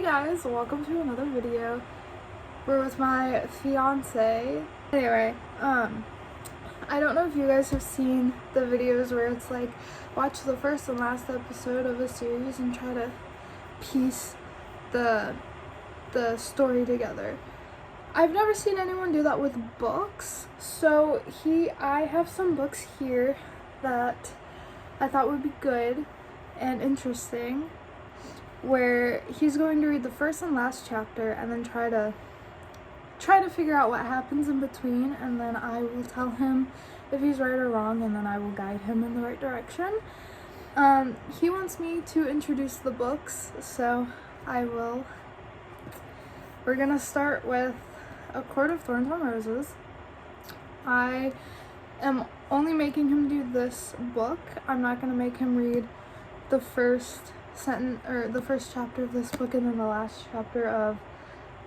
guys, welcome to another video. We're with my fiance. Anyway, I don't know if you guys have seen the videos where it's like watch the first and last episode of a series and try to piece the story together. I've never seen anyone do that with books, so I have some books here that I thought would be good and interesting, where he's going to read the first and last chapter and then try to figure out what happens in between, and then I will tell him if he's right or wrong, and then I will guide him in the right direction. He wants me to introduce the books, so I will. We're gonna start with A Court of Thorns and Roses. I am only making him do this book. I'm not gonna make him read the first sentence or the first chapter of this book and then the last chapter of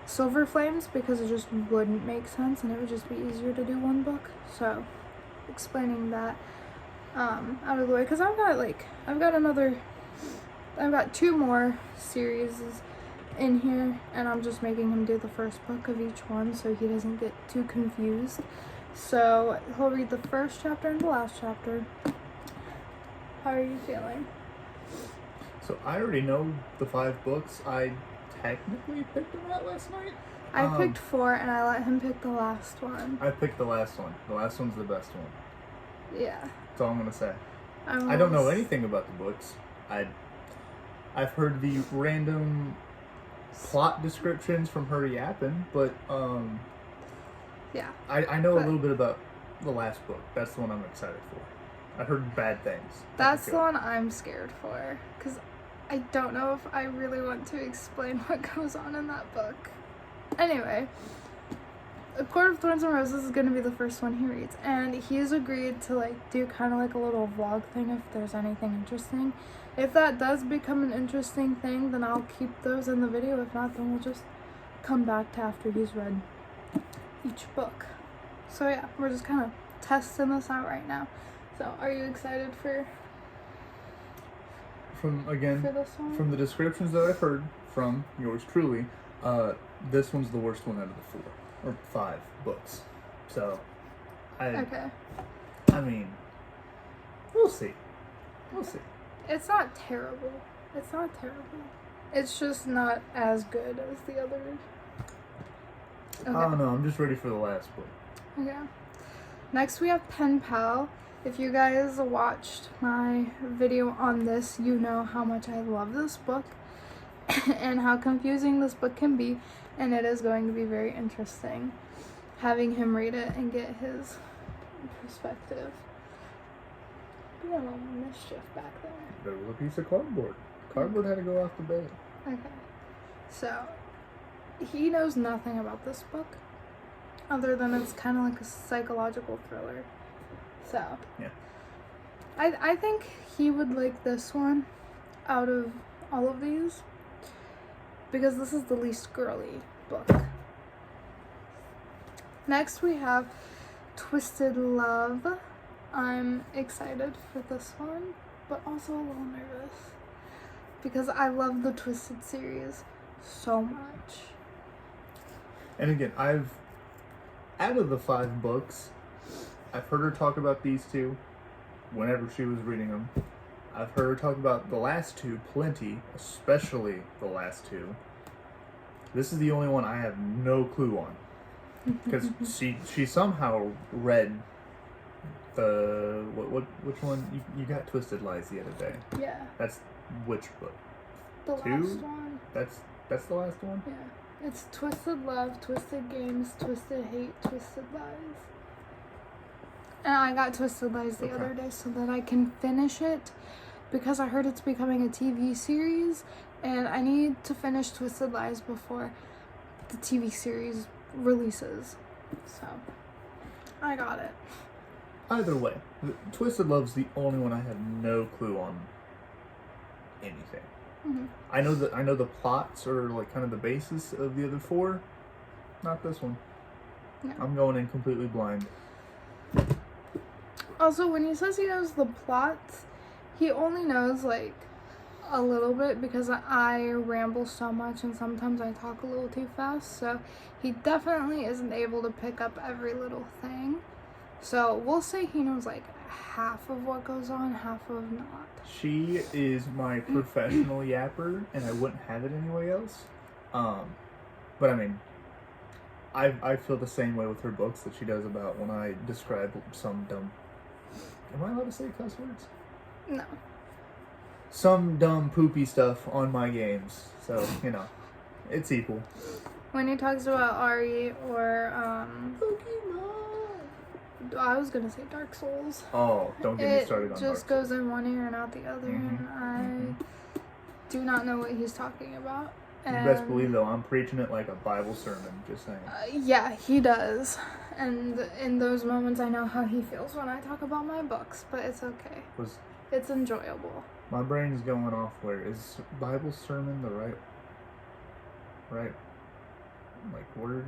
Silver Flames, because it just wouldn't make sense and it would just be easier to do one book. So explaining that out of the way, because I've got two more series in here, and I'm just making him do the first book of each one so he doesn't get too confused. So he'll read the first chapter and the last chapter. How are you feeling? So I already know the 5 books. I technically picked them out last night. I picked 4 and I let him pick the last one. I picked the last one. The last one's the best one. Yeah. That's all I'm gonna say. I don't know anything about the books. I've heard the random plot descriptions from her yapping, but yeah. I know a little bit about the last book. That's the one I'm excited for. I heard bad things. That's the one I'm scared for, because I don't know if I really want to explain what goes on in that book. Anyway, A Court of Thorns and Roses is going to be the first one he reads, and he's agreed to do kind of like a little vlog thing if there's anything interesting. If that does become an interesting thing, then I'll keep those in the video. If not, then we'll just come back to after he's read each book. So yeah, we're just kind of testing this out right now. So are you excited for this one? From the descriptions that I've heard from yours truly, this one's the worst one out of the 4 or 5 books. So Okay. I mean, we'll see. It's not terrible. It's just not as good as the others. Okay. I don't know. I'm just ready for the last book. Okay. Next we have Pen Pal. If you guys watched my video on this, you know how much I love this book and how confusing this book can be, and it is going to be very interesting having him read it and get his perspective. Being a little mischief back there. There was a piece of cardboard. Cardboard had to go off the bed. Okay. So, he knows nothing about this book, other than it's kind of like a psychological thriller. So, yeah. I think he would like this one out of all of these, because this is the least girly book. Next we have Twisted Love. I'm excited for this one, but also a little nervous, because I love the Twisted series so much. And again, out of the 5 books, I've heard her talk about these 2 whenever she was reading them. I've heard her talk about the last 2 plenty, especially the last 2. This is the only one I have no clue on, because she somehow read the which one you got Twisted Lies the other day. Yeah. That's which book? The 2? last one. That's the last one? Yeah. It's Twisted Love, Twisted Games, Twisted Hate, Twisted Lies. And I got Twisted Lies the other day so that I can finish it, because I heard it's becoming a TV series, and I need to finish Twisted Lies before the TV series releases. So, I got it. Either way, Twisted Love's the only one I have no clue on anything. Mm-hmm. I know the plots are like kind of the basis of the other 4. Not this one. No. I'm going in completely blind. Also, when he says he knows the plots, he only knows a little bit because I ramble so much and sometimes I talk a little too fast. So he definitely isn't able to pick up every little thing. So we'll say he knows like half of what goes on, half of not. She is my professional yapper, and I wouldn't have it anyway else. But I mean, I feel the same way with her books that she does about when I describe some dumb. Am I allowed to say cuss words? No. Some dumb poopy stuff on my games. So, it's equal. When he talks about Ari or Pokemon. I was gonna say Dark Souls. Oh, don't get me started on It Dark just Souls. goes in one ear and out the other, and I do not know what he's talking about. You best believe though, I'm preaching it like a Bible sermon. Just saying. Yeah, he does. And in those moments, I know how he feels when I talk about my books, but it's okay. It's enjoyable. My brain's going off. Where is Bible sermon the right like word?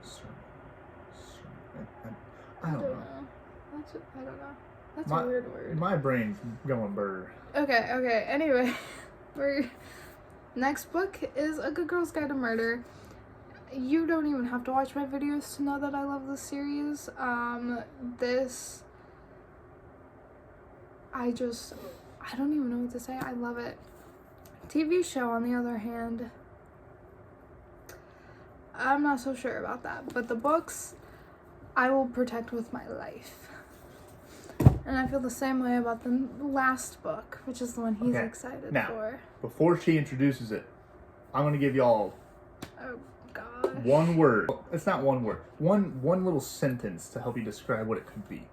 Sermon. I don't know. I don't know. That's a weird word. My brain's going burr. Okay. Anyway, next book is A Good Girl's Guide to Murder. You don't even have to watch my videos to know that I love this series. I don't even know what to say. I love it. TV show, on the other hand, I'm not so sure about that. But the books, I will protect with my life. And I feel the same way about the last book, which is the one he's excited for. Before she introduces it, I'm going to give y'all Oh, God. one word. It's not one word. One little sentence to help you describe what it could be.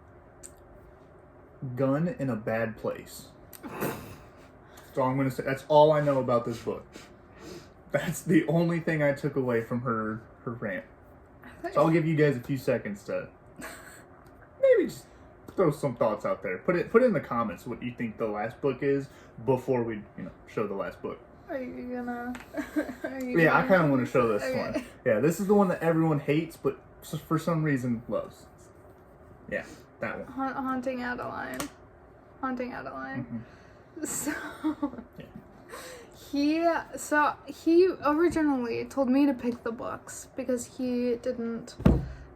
Gun in a bad place. That's all I'm going to say. That's all I know about this book. That's the only thing I took away from her rant. So I'll give you guys a few seconds to maybe just throw some thoughts out there. Put it in the comments what you think the last book is before we show the last book. Are you gonna? I kind of want to show this one. Yeah, this is the one that everyone hates, but for some reason loves. Yeah, that one. Haunting Adeline. So he originally told me to pick the books because he didn't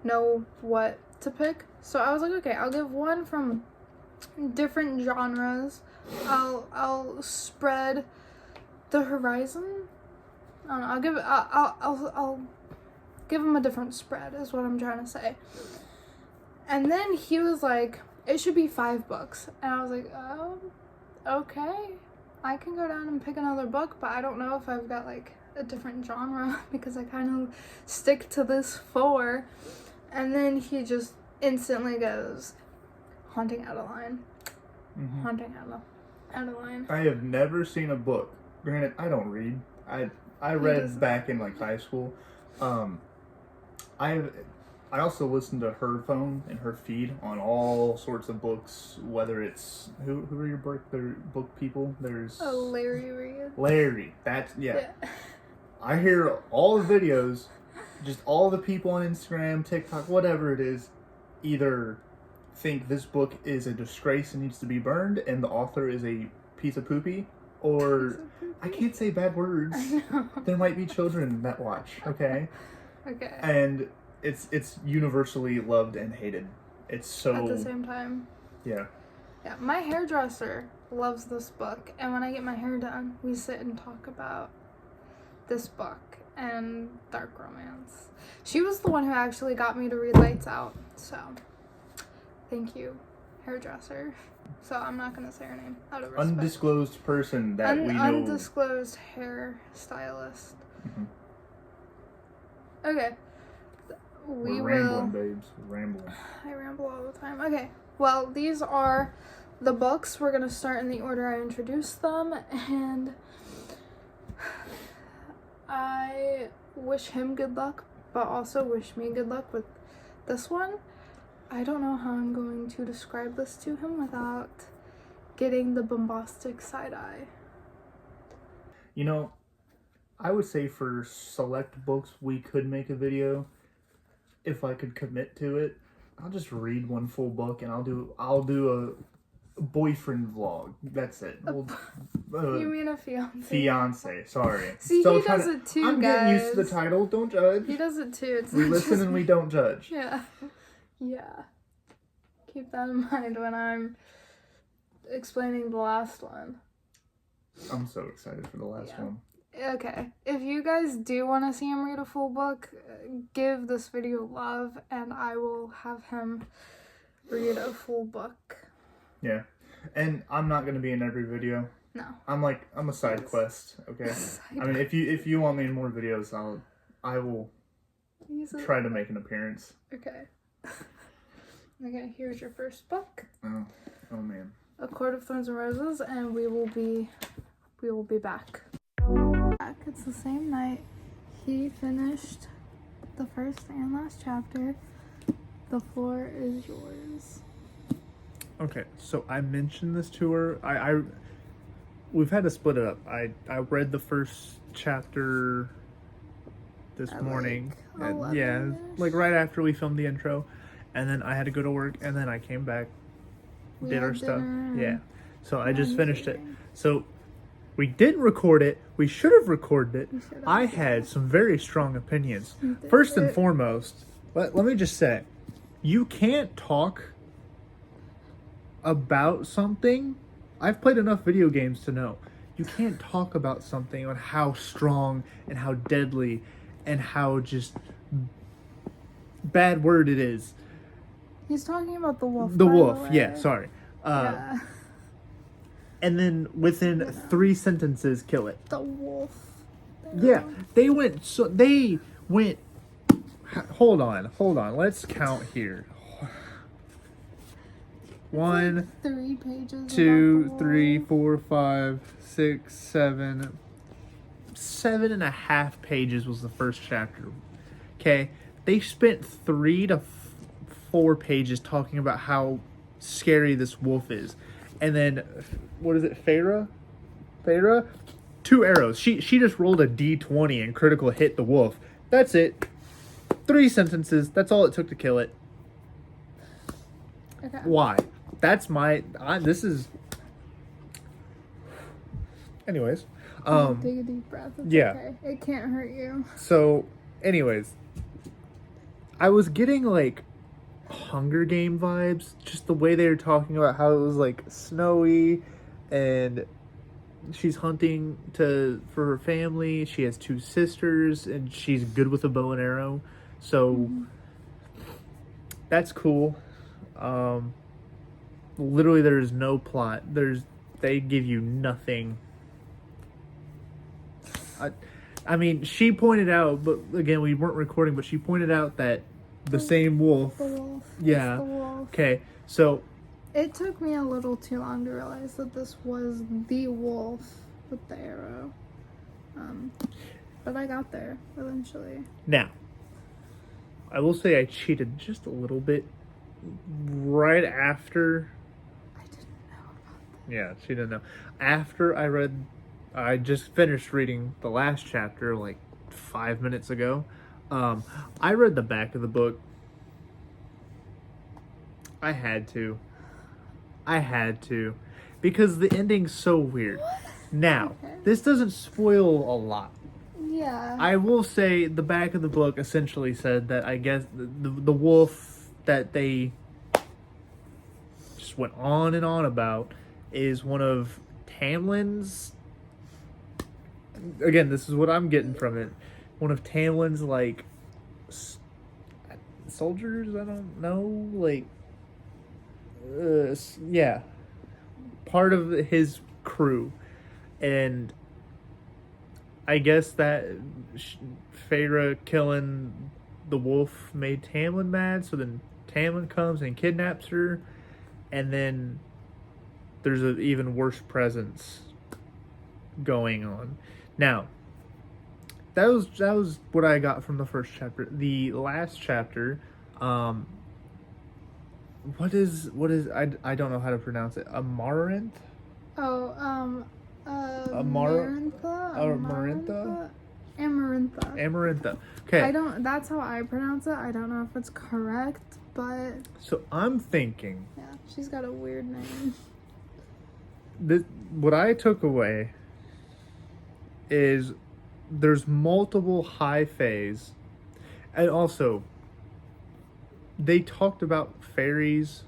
know what to pick. So I was like, okay, I'll give one from different genres. I'll spread the horizon. I don't know. I'll give him a different spread is what I'm trying to say. And then he was like, it should be 5 books. And I was like, oh, okay. I can go down and pick another book, but I don't know if I've got like a different genre because I kind of stick to this 4. And then he just instantly goes, Haunting Adeline. Haunting Adeline. I have never seen a book. Granted, I don't read. I read back in like high school. I also listen to her phone and her feed on all sorts of books. Whether it's who are your book people? There's Larry Reed. Larry. That's yeah. I hear all the videos. Just all the people on Instagram, TikTok, whatever it is, either think this book is a disgrace and needs to be burned, and the author is a piece of poopy, or I can't say bad words. There might be children that watch. Okay. Okay. And it's universally loved and hated. It's so at the same time. Yeah. Yeah. My hairdresser loves this book, and when I get my hair done, we sit and talk about this book and dark romance. She was the one who actually got me to read Lights Out, so thank you, hairdresser. So I'm not gonna say her name out of respect. Undisclosed person that we know. Undisclosed hair stylist. Okay. We're rambling, babes. We're rambling. I ramble all the time. Okay. Well, these are the books. We're gonna start in the order I introduced them, and I wish him good luck, but also wish me good luck with this one. I don't know how I'm going to describe this to him without getting the bombastic side eye. I would say for select books we could make a video if I could commit to it. I'll just read one full book and I'll do boyfriend vlog. That's it. Well, You mean a fiance? fiance. Sorry. See, Still he trying does to- it too, I'm guys. getting used to the title. Don't judge. He does it too. It's We not listen just and we me. don't judge. Yeah. Yeah. Keep that in mind when I'm explaining the last one. I'm so excited for the last Yeah. one. Okay, if you guys do want to see him read a full book, give this video love and I will have him read a full book. Yeah. And I'm not gonna be in every video. No. I'm a side quest, okay? I mean, if you want me in more videos, I will try to make an appearance. Okay. Okay, here's your first book. Oh man. A Court of Thorns and Roses, and we will be back. It's the same night. He finished the first and last chapter. The floor is yours. Okay, so I mentioned this to her. We've had to split it up. I read the first chapter this At morning. like And, yeah, 11-ish? like right after we filmed the intro, and then I had to go to work, and then I came back, We did had our stuff. dinner Yeah, so I just and finished it. eating. So we didn't record it. We should have recorded it. We should have. I had some very strong opinions. You did. First and foremost, let me just say, you can't talk about something. I've played enough video games to know you can't talk about something on how strong and how deadly and how just bad word it is. He's talking about the wolf. The by wolf, way. yeah, sorry. Yeah. And then within 3 sentences, kill it. The wolf. Yeah, they went. Hold on. Let's count here. 1, 3 pages. 2, about the 3, wolf. 4, 5, 6, 7. 7.5 pages was the first chapter. Okay, they spent 3 to 4 pages talking about how scary this wolf is, and then what is it, Feyre? 2 arrows. She just rolled a d20 and critical hit the wolf. That's it. 3 sentences. That's all it took to kill it. Okay. Why? That's this is. Anyways, Take a deep breath. It's yeah. okay. It can't hurt you. So, anyways, I was getting like Hunger Game vibes, just the way they were talking about how it was like snowy, and she's hunting for her family. She has 2 sisters, and she's good with a bow and arrow, so that's cool. Literally, there is no plot. They give you nothing. I mean, she pointed out, but again, we weren't recording, but she pointed out that the same wolf. The wolf. Yeah. It's the wolf. Okay, so It took me a little too long to realize that this was the wolf with the arrow. But I got there eventually. now, I will say I cheated just a little bit right after. I didn't know about Yeah, she didn't know. After I just finished reading the last chapter like 5 minutes ago. I read the back of the book. I had to, because the ending's so weird. Now, Okay. this doesn't spoil a lot. that. Yeah. I will say the back of the book essentially said that I guess the wolf that they just went on and on about is one of Tamlin's. Again, this is what I'm getting from it. One of Tamlin's like soldiers. I don't know, like yeah, part of his crew, and I guess that Feyre killing the wolf made Tamlin mad, so then Tamlin comes and kidnaps her, and then there's an even worse presence going on. Now, that was what I got from the first chapter. The last chapter, what is I don't know how to pronounce it. Amaranth? Oh, Amarantha? Amarantha? Amarantha. Amarantha. Okay. That's how I pronounce it. I don't know if it's correct, but So I'm thinking yeah, she's got a weird name. what I took away is there's multiple high fays, and also they talked about fairies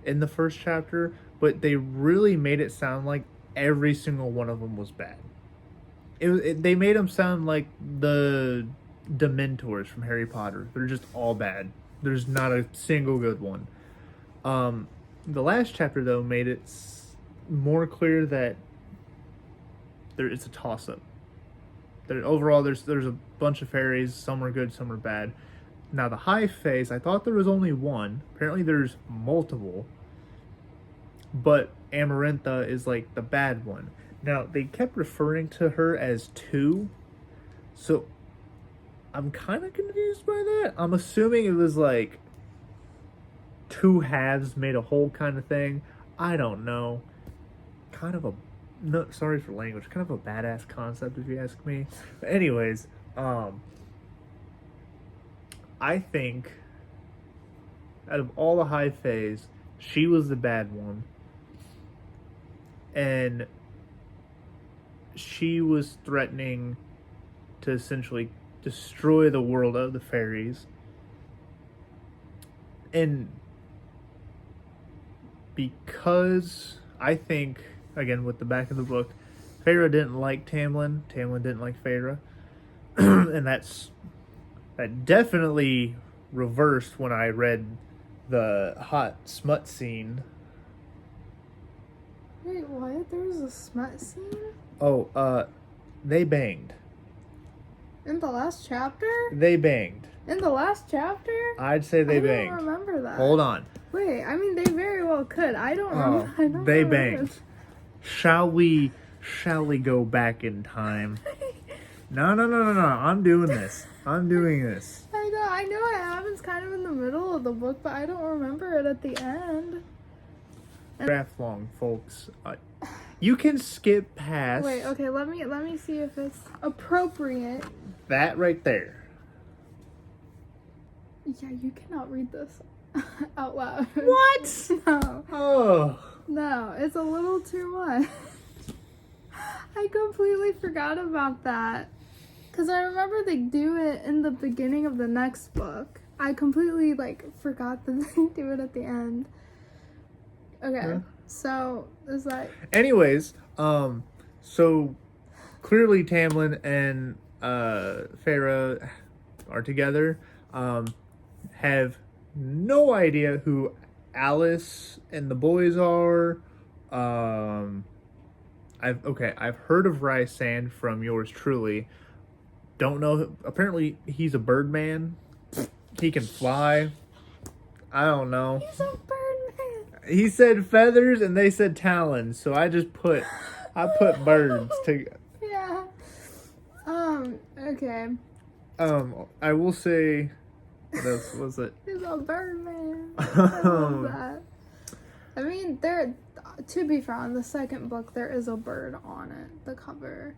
in the first chapter, but they really made it sound like every single one of them was bad. They made them sound like the Dementors from Harry Potter. They're just all bad. There's not a single good one. The last chapter though made it more clear that it's a toss up. Overall, there's a bunch of fairies. Some are good, some are bad. Now the high fays, I thought there was only one. Apparently there's multiple. But Amarantha is like the bad one. Now, they kept referring to her as two, so I'm kind of confused by that. I'm assuming it was like two halves made a whole kind of thing. I don't know. Kind of a, no, sorry for language, kind of a badass concept if you ask me. But anyways, I think out of all the high fays, she was the bad one. And she was threatening to essentially destroy the world of the fairies. And because I think, again, with the back of the book, Feyre didn't like Tamlin. Tamlin didn't like Feyre. And that definitely reversed when I read the hot smut scene. Wait, what? There was a smut scene? Oh, they banged. In the last chapter? They banged. In the last chapter? I'd say they banged. I don't remember that. Hold on. Wait, I mean, they very well could. I don't remember. I don't they remember. banged. Shall we go back in time? No. I'm doing this. I'm doing this. I know it happens kind of in the middle of the book, but I don't remember it at the end. Draft long, folks. You can skip past. Wait, okay, let me see if it's appropriate. That right there. Yeah, you cannot read this out loud. What? No. Oh. No, it's a little too much. I completely forgot about that. Because I remember they do it in the beginning of the next book. I completely, forgot that they do it at the end. Okay, Yeah. So, is that... Anyways, so clearly Tamlin and Feyre are together. Have no idea who Alice and the boys are. I've heard of Rhysand from yours truly. Don't know. Apparently, he's a Birdman. He can fly. I don't know. He's a Birdman. He said feathers, and they said talons. So I put birds to. Yeah. Okay. I will say. What else was it? He's a Birdman. I love that. I mean, to be fair, on the second book, there is a bird on it, the cover.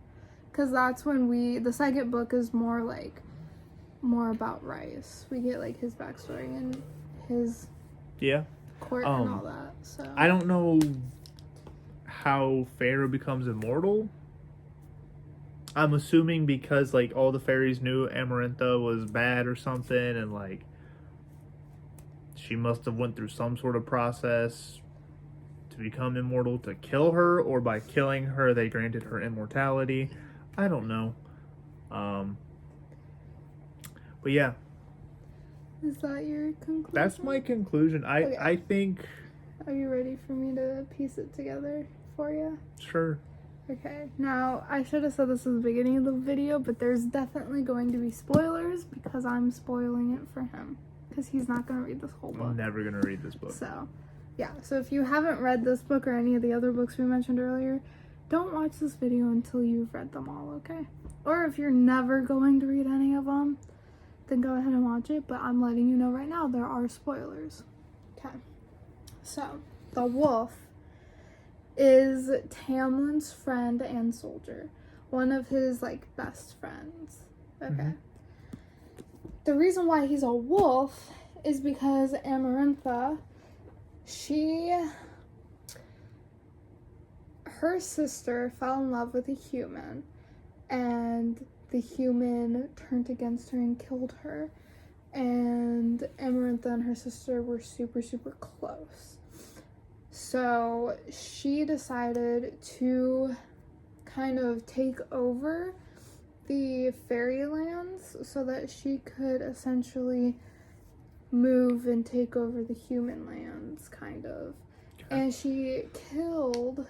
Because that's when the second book is more about Rhys. We get, his backstory and his court and all that, so. I don't know how Feyre becomes immortal. I'm assuming because, all the fairies knew Amarantha was bad or something, and, she must have went through some sort of process to become immortal to kill her, or by killing her, they granted her immortality. I don't know. But yeah. Is that your conclusion? That's my conclusion. Okay. I think... Are you ready for me to piece it together for you? Sure. Okay, now I should have said this at the beginning of the video, but there's definitely going to be spoilers because I'm spoiling it for him. Because he's not going to read this whole book. I'm never going to read this book. So, yeah. So if you haven't read this book or any of the other books we mentioned earlier, don't watch this video until you've read them all, okay? Or if you're never going to read any of them, then go ahead and watch it. But I'm letting you know right now, there are spoilers. Okay. So, the wolf is Tamlin's friend and soldier. One of his, best friends. Okay. Mm-hmm. The reason why he's a wolf is because Amarantha, she her sister fell in love with a human, and the human turned against her and killed her. And Amarantha and her sister were super, super close. So she decided to kind of take over the fairylands so that she could essentially move and take over the human lands, kind of. And she killed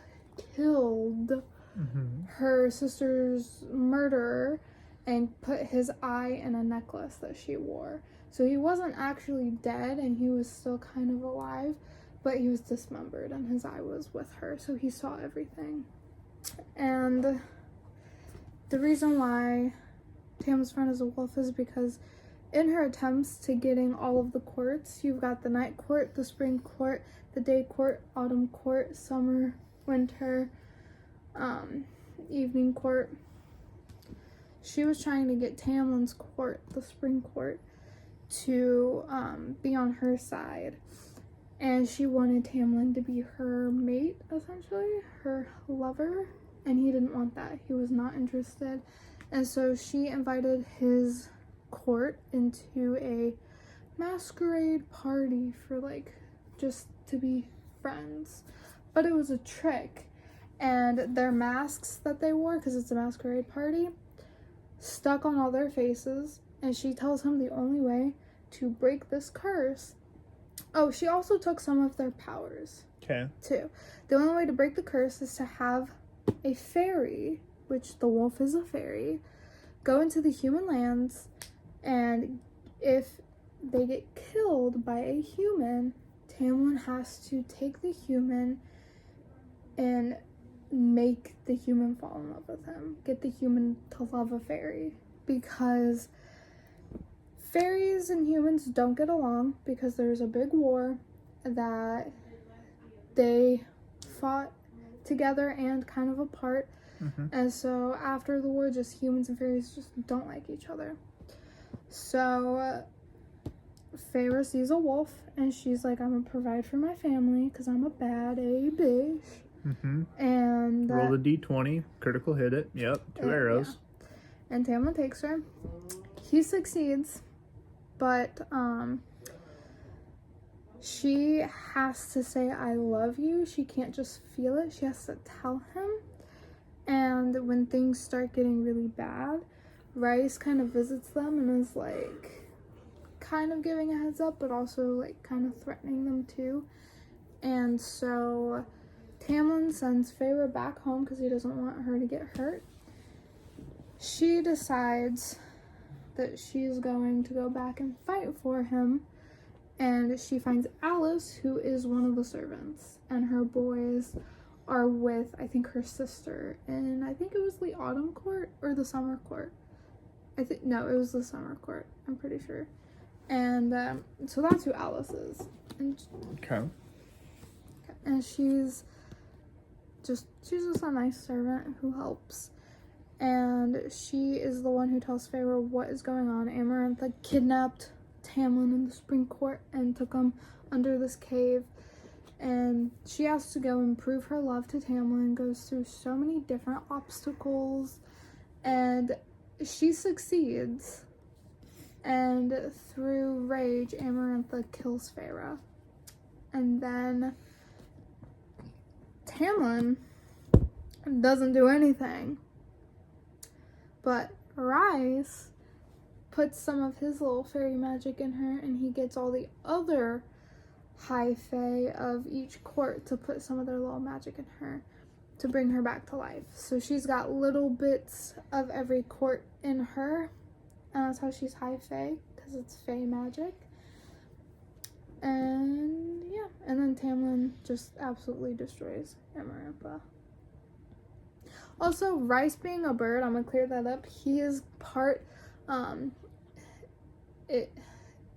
her sister's murderer and put his eye in a necklace that she wore. So he wasn't actually dead, and he was still kind of alive, but he was dismembered and his eye was with her, so he saw everything. And the reason why Tamlin's friend is a wolf is because in her attempts to getting all of the courts, you've got the night court, the spring court, the day court, autumn court, summer, winter, evening court. She was trying to get Tamlin's court, the spring court, to be on her side. And she wanted Tamlin to be her mate, essentially, her lover. And he didn't want that. He was not interested. And so she invited his court into a masquerade party for, like, just to be friends. But it was a trick. And their masks that they wore, because it's a masquerade party, stuck on all their faces. And she tells him the only way to break this curse. Oh, she also took some of their powers. Okay. Too. The only way to break the curse is to have a fairy, which the wolf is a fairy, go into the human lands, and if they get killed by a human, Tamlin has to take the human and make the human fall in love with him. Get the human to love a fairy. Because fairies and humans don't get along, because there's a big war that they fought together and kind of apart. And so after the war, just humans and fairies just don't like each other. So Feyre sees a wolf and she's like, I'm gonna provide for my family because I'm a bad bitch. And roll the d20, critical hit it. Yep, two arrows. Yeah. And Tamlin takes her. He succeeds, but she has to say I love you. She can't just feel it. She has to tell him. And when things start getting really bad, Rice kind of visits them and is like kind of giving a heads up, but also like kind of threatening them too. And so Tamlin sends Feyre back home because he doesn't want her to get hurt. She decides that she's going to go back and fight for him. And she finds Alice, who is one of the servants, and her boys are with, I think, her sister. And I think it was the autumn court or the summer court. No, it was the summer court, I'm pretty sure. And so that's who Alice is. And she's just a nice servant who helps. And she is the one who tells Feyre what is going on. Amarantha kidnapped Tamlin in the spring court and took him under this cave. And she has to go and prove her love to Tamlin, goes through so many different obstacles, and she succeeds. And through rage, Amarantha kills Feyre. And then Tamlin doesn't do anything. But Rice puts some of his little fairy magic in her, and he gets all the other high fae of each court to put some of their little magic in her to bring her back to life. So she's got little bits of every court in her, and that's how she's high fae, because it's fae magic. And yeah, and then Tamlin just absolutely destroys Amarantha. Also, Rice being a bird, I'm gonna clear that up. He is part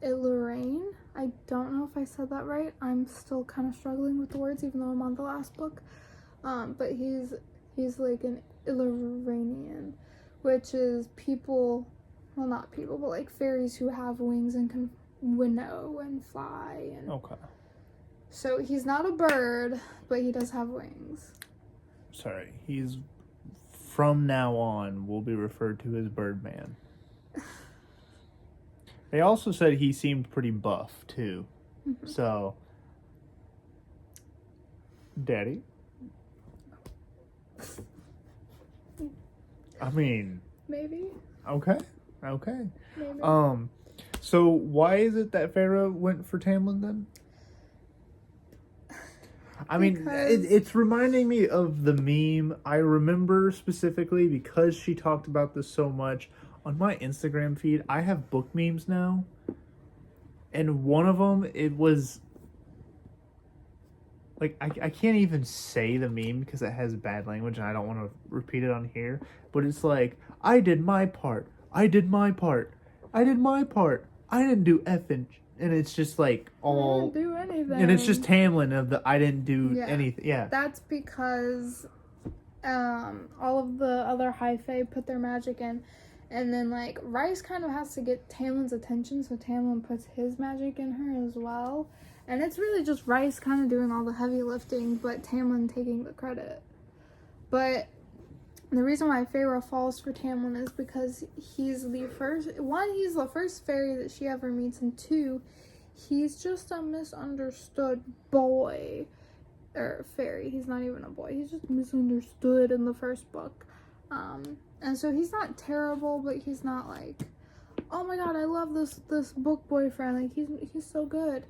Illyrian. I don't know if I said that right. I'm still kind of struggling with the words, even though I'm on the last book. But he's like an Illyrian, which is people, well, not people, but like fairies who have wings and can winnow and fly. And Okay. so he's not a bird, but he does have wings. sorry, he's from now on will be referred to as Birdman. They also said he seemed pretty buff too. So, Daddy? I mean, Maybe. okay. Maybe. So why is it that Farah went for Tamlin then? I mean, Because- it's reminding me of the meme. I remember specifically because she talked about this so much on my Instagram feed. I have book memes now, and one of them, it was like I can't even say the meme because it has bad language and I don't want to repeat it on here. But it's like, I did my part. I did my part. I did my part. I didn't do effing. And it's just like all. I didn't do anything. And it's just Tamlin of the I didn't do Yeah. anything. Yeah. That's because all of the other high fae put their magic in, and then like Rice kind of has to get Tamlin's attention, so Tamlin puts his magic in her as well. And it's really just Rice kind of doing all the heavy lifting, but Tamlin taking the credit. But the reason why Feyre falls for Tamlin is because he's the first fairy that she ever meets, and two, he's just a misunderstood boy. Or fairy. He's not even a boy. He's just misunderstood in the first book. And so he's not terrible, but he's not like, oh my god, I love this book boyfriend. Like he's so good.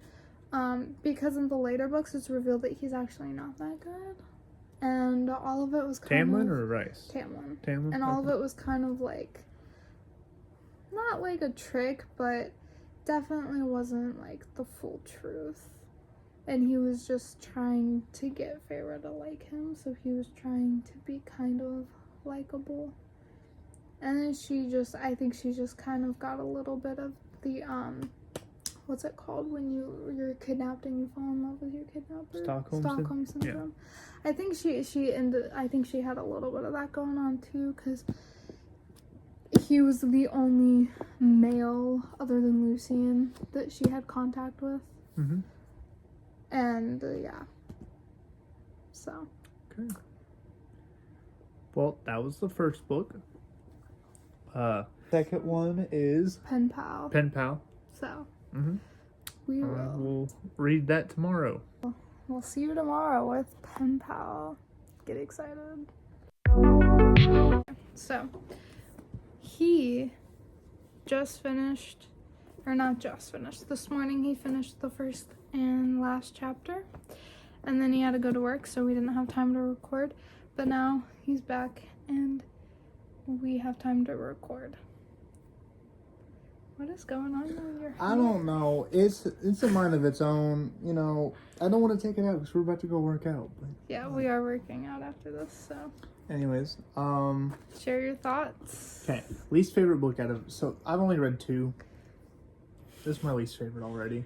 Because in the later books it's revealed that he's actually not that good. And all of it was kind Tamlin of or Rice? Tamlin. Tamlin. And all of it was kind of like, not like a trick, but definitely wasn't like the full truth. And he was just trying to get Feyre to like him, so he was trying to be kind of likable. And then I think she just kind of got a little bit of the, what's it called when you're kidnapped and you fall in love with your kidnapper? Stockholm syndrome. Yeah. I think she had a little bit of that going on too, because he was the only male other than Lucian that she had contact with. Mm-hmm. And yeah. So. Okay. Well, that was the first book. Second one is Pen Pal. Pen Pal. So. Mm-hmm. We will. We'll read that tomorrow. We'll see you tomorrow with Pen Pal. Get excited. So, he just finished, or not just finished, this morning he finished the first and last chapter. And then he had to go to work, so we didn't have time to record. But now he's back and we have time to record. What is going on with your hair? I don't know. It's a mind of its own. You know, I don't want to take it out because we're about to go work out. But Yeah, we are working out after this, so. anyways, Share your thoughts. okay. Least favorite book out of, so I've only read 2. This is my least favorite already.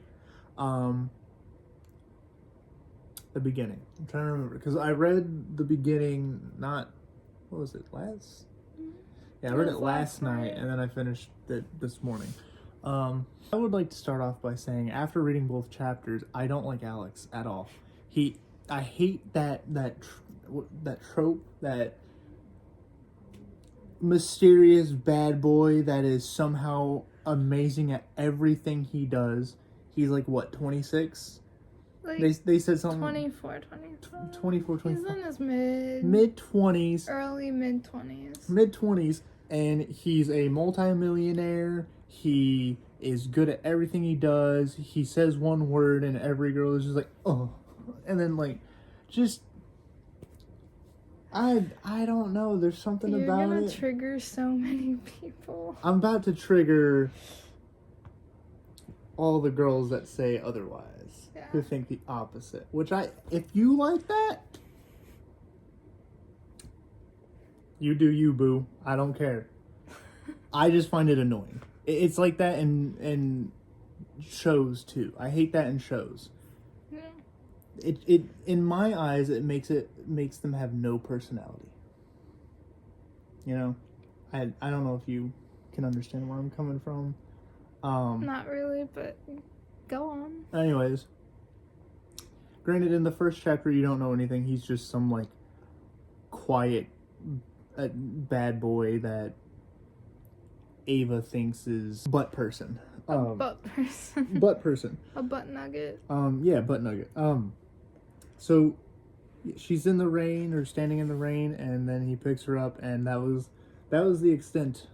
The beginning. I'm trying to remember because I read the beginning what was it, last? Yeah, I read it last night and then I finished it this morning. I would like to start off by saying after reading both chapters, I don't like Alex at all. I hate that trope, that mysterious bad boy that is somehow amazing at everything he does. He's like what, 26? Like, They said something 24. 24, He's 25. in his mid-20s. early mid-20s. Mid-20s, and he's a multi-millionaire. He is good at everything he does. He says one word and every girl is just like, oh. And then like, just, I don't know. There's something You're about gonna it. trigger so many people. I'm about to trigger all the girls that say otherwise. Yeah. Who think the opposite. Which if you like that, you do you, boo. I don't care. I just find it annoying. It's like that in shows too. I hate that in shows. Yeah. It in my eyes it makes them have no personality. You know, I don't know if you can understand where I'm coming from. Not really, but go on. Anyways, granted, in the first chapter you don't know anything. He's just some like quiet bad boy that Ava thinks is butt person. Butt person. Butt person. A butt nugget. Yeah, butt nugget. So she's in the rain or standing in the rain, and then he picks her up, and that was the extent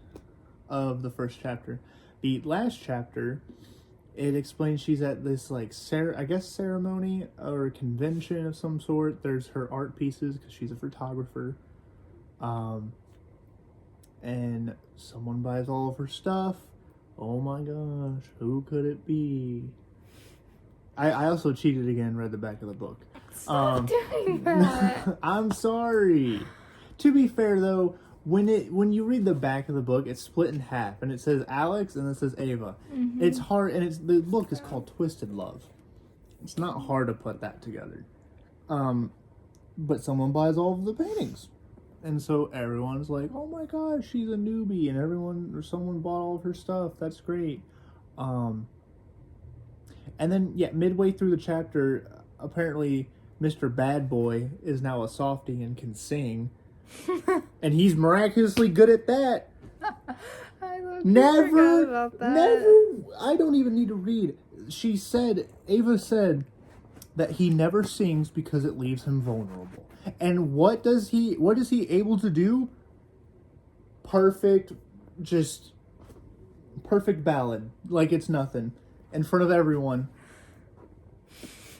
of the first chapter. The last chapter, it explains she's at this like ceremony or convention of some sort. There's her art pieces because she's a photographer. And someone buys all of her stuff. Oh my gosh, who could it be? I also cheated again, read the back of the book. Stop doing that. I'm sorry. To be fair though, when you read the back of the book, it's split in half, and it says Alex and it says Ava. Mm-hmm. It's hard, and the book is called Twisted Love. It's not hard to put that together. But someone buys all of the paintings, and so everyone's like, "Oh my gosh, she's a newbie," and someone bought all of her stuff. That's great. And then midway through the chapter, apparently Mr. Bad Boy is now a softie and can sing. And he's miraculously good at that. I Never, about that. never. I don't even need to read. Ava said that he never sings because it leaves him vulnerable. And what is he able to do? Perfect ballad, like it's nothing, in front of everyone.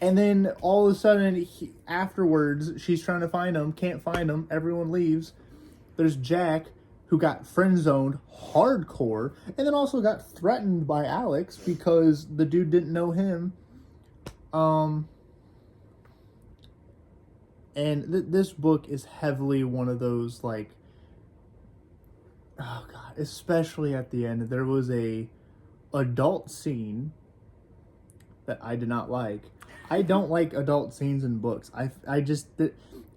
And then all of a sudden, afterwards, she's trying to find him, can't find him, everyone leaves. There's Jack, who got friend-zoned hardcore, and then also got threatened by Alex because the dude didn't know him. And this book is heavily one of those, like, oh god, especially at the end, there was a adult scene that I did not like. I don't like adult scenes in books. I just,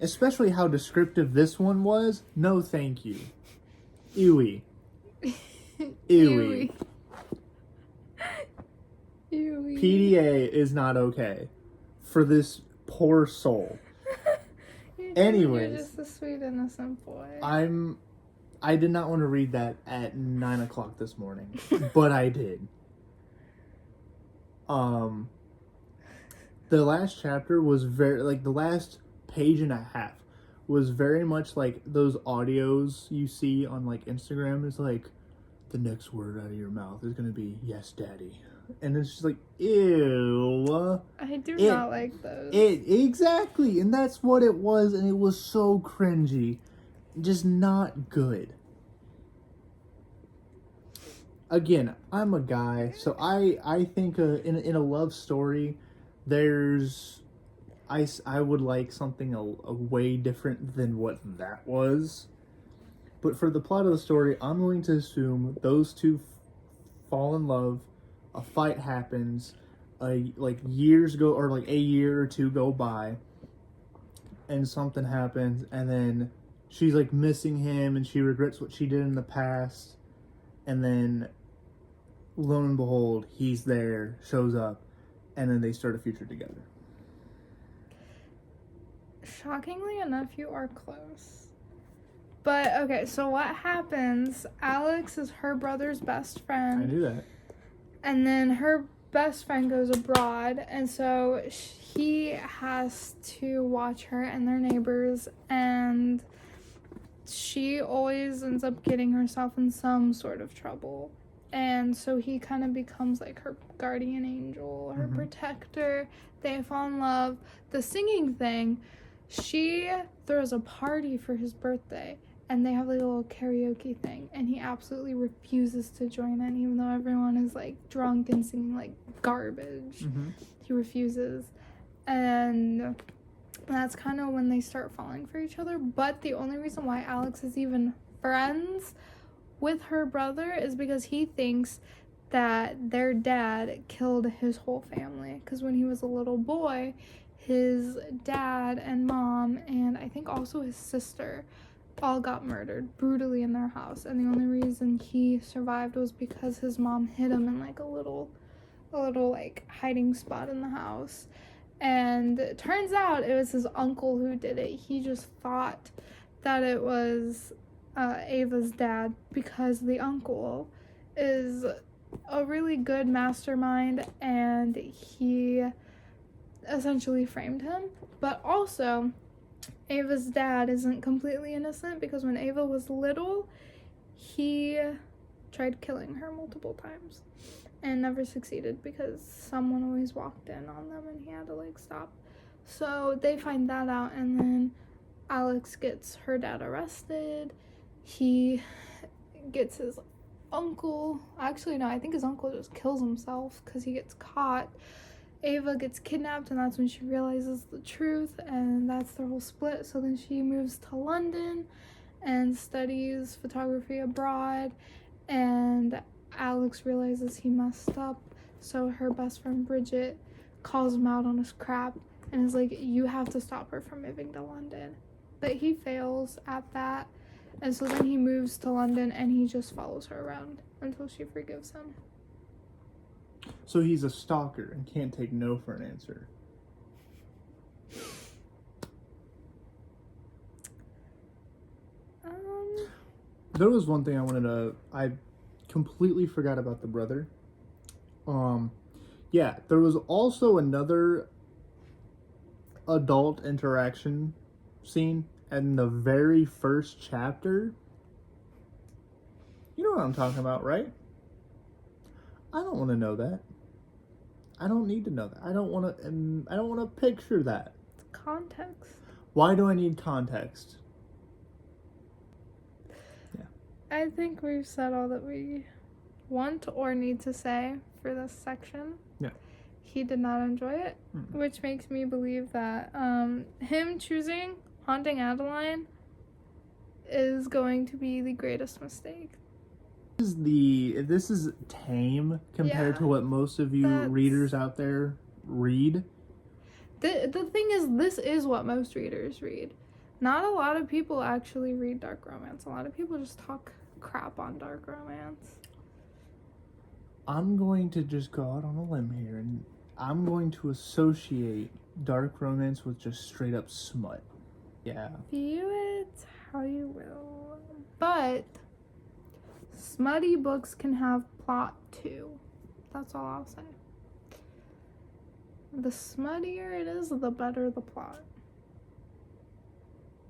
especially how descriptive this one was. No, thank you. Ewy. Ewy. Ewy. PDA is not okay for this poor soul. Anyways, You're just a sweet innocent boy. I did not want to read that at 9 o'clock this morning, but I did. The last chapter was the last page and a half was very much like those audios you see on like Instagram. It's like, the next word out of your mouth is going to be, yes, daddy. And it's just like, ew. I do not like those. Exactly. And that's what it was. And it was so cringy. Just not good. Again, I'm a guy, so I think in a love story, I would like something a way different than what that was. But for the plot of the story, I'm going to assume those two fall in love, a fight happens, years go, or like a year or two go by, and something happens, and then she's like missing him, and she regrets what she did in the past, and then lo and behold, he's there, shows up, and then they start a future together. Shockingly enough, you are close. But, okay, so what happens, Alex is her brother's best friend. I knew that. And then her best friend goes abroad, and so he has to watch her and their neighbors, and she always ends up getting herself in some sort of trouble. And so he kind of becomes like her guardian angel, her protector. They fall in love. The singing thing, she throws a party for his birthday, and they have like a little karaoke thing, and he absolutely refuses to join in, even though everyone is like drunk and singing like garbage. He refuses, and that's kind of when they start falling for each other. But the only reason why Alex is even friends with her brother is because he thinks that their dad killed his whole family, because when he was a little boy, his dad and mom and I think also his sister all got murdered brutally in their house, and the only reason he survived was because his mom hid him in like a little like hiding spot in the house. And it turns out it was his uncle who did it. He just thought that it was Ava's dad, because the uncle is a really good mastermind and he essentially framed him. But also, Ava's dad isn't completely innocent, because when Ava was little, he tried killing her multiple times and never succeeded because someone always walked in on them and he had to like stop. So they find that out, and then Alex gets her dad arrested. He gets his uncle, actually no, I think his uncle just kills himself because he gets caught. Ava gets kidnapped, and that's when she realizes the truth, and that's their whole split. So then she moves to London and studies photography abroad, and Alex realizes he messed up, so her best friend Bridget calls him out on his crap and is like, you have to stop her from moving to London. But he fails at that, and so then he moves to London and he just follows her around until she forgives him. So he's a stalker and can't take no for an answer. There was one thing I completely forgot about the brother. Yeah, there was also another adult interaction scene in the very first chapter. You know what I'm talking about, right? I don't want to know that. I don't need to know that. I don't want to picture that. It's context. Why do I need context? I think we've said all that we want or need to say for this section. Yeah. He did not enjoy it, which makes me believe that him choosing Haunting Adeline is going to be the greatest mistake. This is tame compared to what most of you readers out there read. The thing is, this is what most readers read. Not a lot of people actually read dark romance. A lot of people just talk crap on dark romance. I'm going to just go out on a limb here, and I'm going to associate dark romance with just straight up smut. Yeah. View it how you will. But smutty books can have plot too. That's all I'll say. The smuttier it is, the better the plot.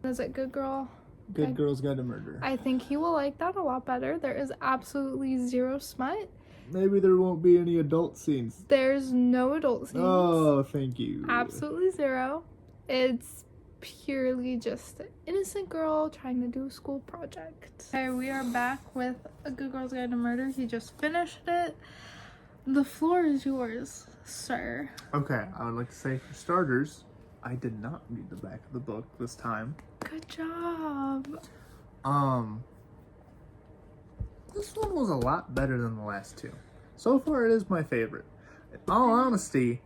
Is it Good Girl? Good Girl's Guide to Murder. I think he will like that a lot better. There is absolutely zero smut. Maybe there won't be any adult scenes. There's no adult scenes. Oh, thank you. Absolutely zero. It's purely just an innocent girl trying to do a school project. Okay, we are back with A Good Girl's Guide to Murder. He just finished it. The floor is yours, sir. Okay, I would like to say, for starters, I did not read the back of the book this time. Good job. This one was a lot better than the last two. So far, it is my favorite. In all honesty,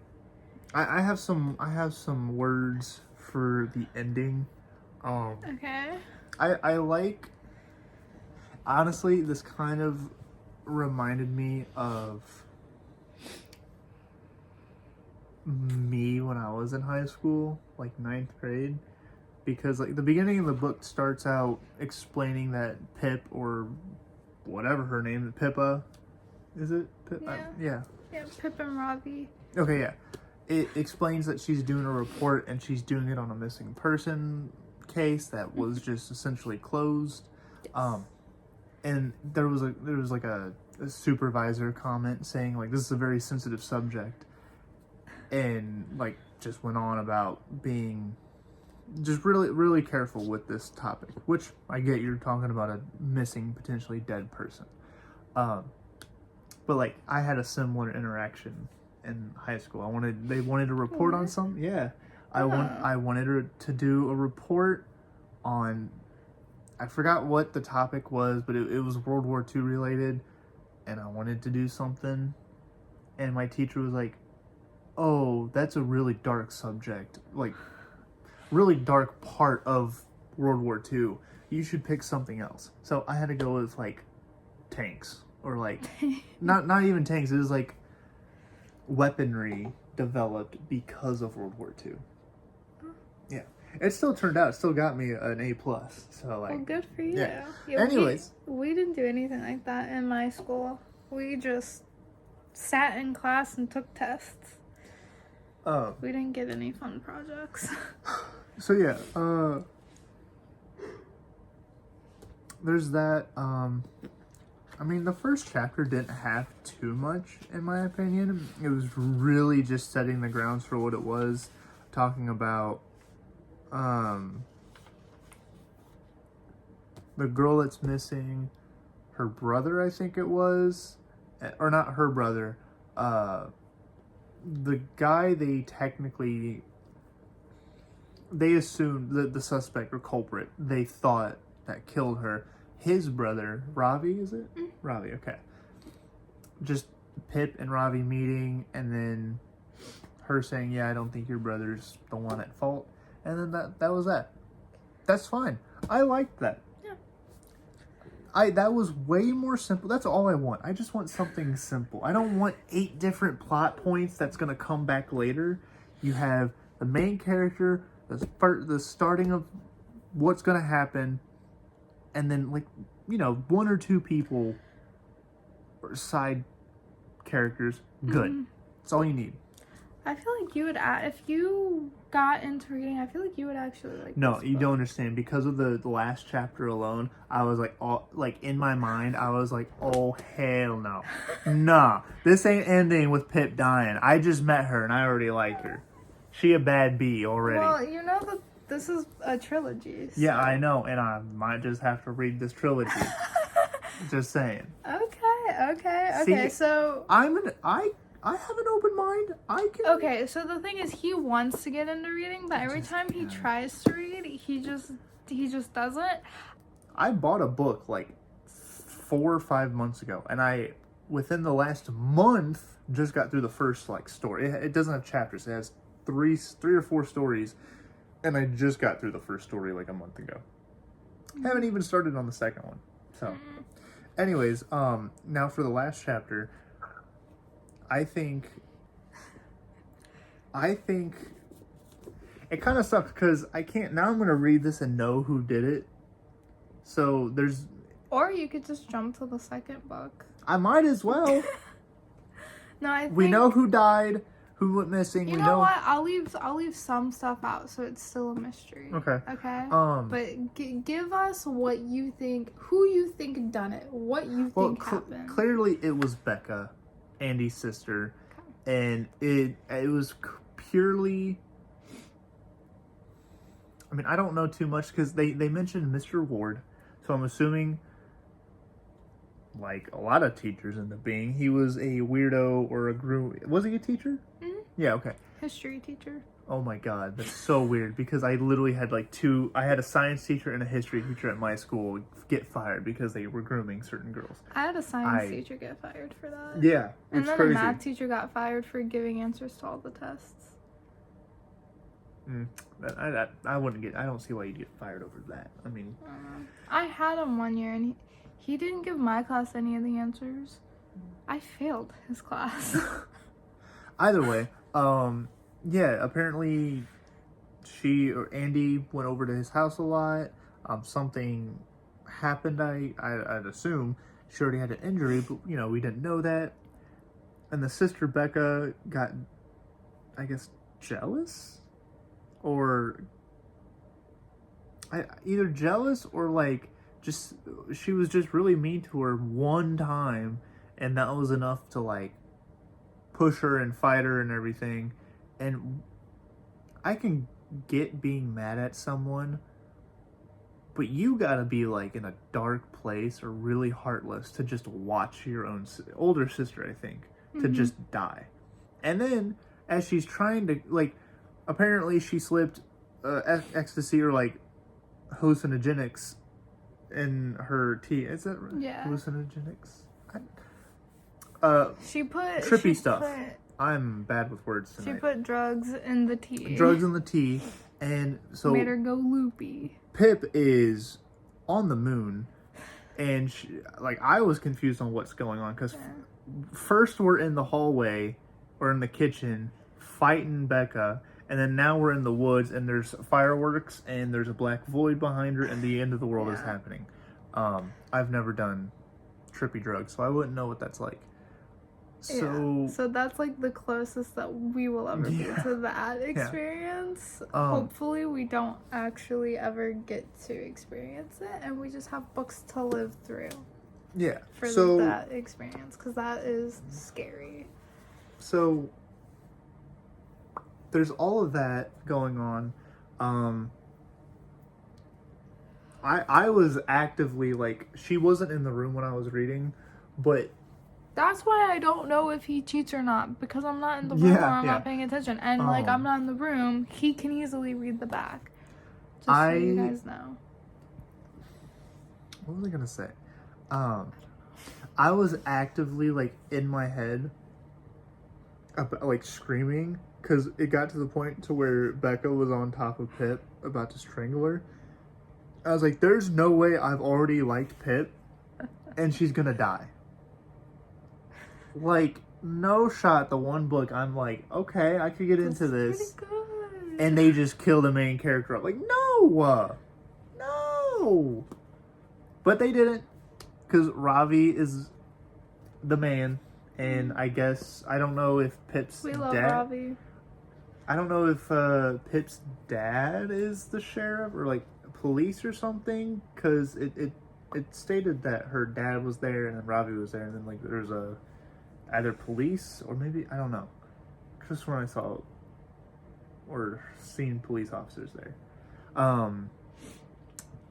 I have some words for the ending. Okay. I like. Honestly, this kind of reminded me of me when I was in high school, like 9th grade, because like the beginning of the book starts out explaining that Pip, or whatever her name, Pippa, is it? Yeah, Pip and Ravi. Okay, yeah. It explains that she's doing a report, and she's doing it on a missing person case that was just essentially closed. Yes. And there was like a supervisor comment saying like, this is a very sensitive subject, and like just went on about being just really careful with this topic, which I get. You're talking about a missing, potentially dead person. But like, I had a similar interaction in high school. They wanted to report on something. Yeah. I wanted her to do a report on, I forgot what the topic was, but it was World War II related, and I wanted to do something, and my teacher was like, oh, that's a really dark subject, like really dark part of World War II. You should pick something else. So I had to go with like tanks, or like not even tanks. It was like weaponry developed because of World War II. Yeah. It still turned out. It still got me an A+. So, like... Well, good for you. Yeah. Yeah, Anyways. we didn't do anything like that in my school. We just sat in class and took tests. We didn't get any fun projects. So, yeah. There's that. I mean, the first chapter didn't have too much, in my opinion. It was really just setting the grounds for what it was, talking about the girl that's missing, her brother, I think it was, or not her brother, the guy they assumed that the suspect or culprit, they thought that killed her, his brother, Ravi, is it? Ravi, okay. Just Pip and Ravi meeting, and then her saying, yeah, I don't think your brother's the one at fault. And then that was that. That's fine. I liked that. Yeah. That was way more simple. That's all I want. I just want something simple. I don't want 8 different plot points that's going to come back later. You have the main character, the starting of what's going to happen, and then, like, you know, 1 or 2 people or side characters. Good. That's all you need. I feel like you would, if you got into reading, I feel like you would actually like No, this you book. don't understand. Because of the last chapter alone, I was like, in my mind, I was like, oh, hell no. Nah, this ain't ending with Pip dying. I just met her and I already like her. She a bad bee already. Well, you know that this is a trilogy. So. Yeah, I know, and I might just have to read this trilogy. Just saying. Okay. See, So I have an open mind. I can. okay, so the thing is, he wants to get into reading, but every time he tries to read, he just doesn't. I bought a book like 4 or 5 months ago, and I, within the last month, just got through the first like story. It doesn't have chapters. It has three or four stories, and I just got through the first story like a month ago. Haven't even started on the second one. So, anyways, now for the last chapter, I think it kind of sucks because I can't. Now I'm gonna read this and know who did it. So there's. Or you could just jump to the second book. I might as well. No, I think We know who died, who went missing. You we know what? I'll leave some stuff out, so it's still a mystery. Okay. Okay. But give us what you think. Who you think done it? What you think happened? Clearly, it was Becca, Andy's sister, and it was purely. I mean, I don't know too much because they mentioned Mr. Ward, so I'm assuming, like a lot of teachers end up being, he was a weirdo or a groom. Was he a teacher? Mm-hmm. Yeah, okay. History teacher. Oh my god, that's so weird because I literally had like I had a science teacher and a history teacher at my school get fired because they were grooming certain girls. I had a science teacher get fired for that. Yeah, and then crazy. A math teacher got fired for giving answers to all the tests. I wouldn't get. I don't see why you'd get fired over that. I mean, I had him one year, and he didn't give my class any of the answers. I failed his class. Either way, yeah. Apparently, Andy went over to his house a lot. Something happened. I'd assume she already had an injury, but we didn't know that. And the sister Becca got, I guess, jealous. Or either jealous or like just she was just really mean to her one time, and that was enough to like push her and fight her and everything. And I can get being mad at someone, but you gotta be like in a dark place or really heartless to just watch your own older sister, I think, to just die. And then as she's trying to like. Apparently, she slipped ecstasy or like hallucinogenics in her tea. Is that right? Yeah. Hallucinogenics. She put trippy stuff. I'm bad with words tonight. She put drugs in the tea. Drugs in the tea, and so made her go loopy. Pip is on the moon, and I was confused on what's going on because first we're in the hallway or in the kitchen fighting Becca. And then now we're in the woods, and there's fireworks, and there's a black void behind her, and the end of the world is Yeah. happening. I've never done trippy drugs, so I wouldn't know what that's like. So, So that's like the closest that we will ever Yeah. be to that experience. Um, Hopefully we don't actually ever get to experience it, and we just have books to live through yeah. for So, that experience, because that is scary. so there's all of that going on. I was actively, like, she wasn't in the room when I was reading, but That's why I don't know if he cheats or not, because I'm not in the room or I'm not paying attention. And like I'm not in the room, he can easily read the back. Just so you guys know. what was I gonna say? I was actively, like, in my head, about, like, screaming, because it got to the point to where Becca was on top of Pip, about to strangle her. I was like, there's no way I've already liked Pip, and she's gonna die. Like, no shot. The one book, I'm like, okay, I could get into this. Pretty good. And they just kill the main character. I'm like, no! No! But they didn't. Because Ravi is the man. And I guess, I don't know if Pip's We love dad... Ravi. I don't know if Pip's dad is the sheriff or, like, police or something. Because it stated that her dad was there and then Ravi was there. And then, like, there's a... either police or maybe, I don't know. Just when I saw or seen police officers there.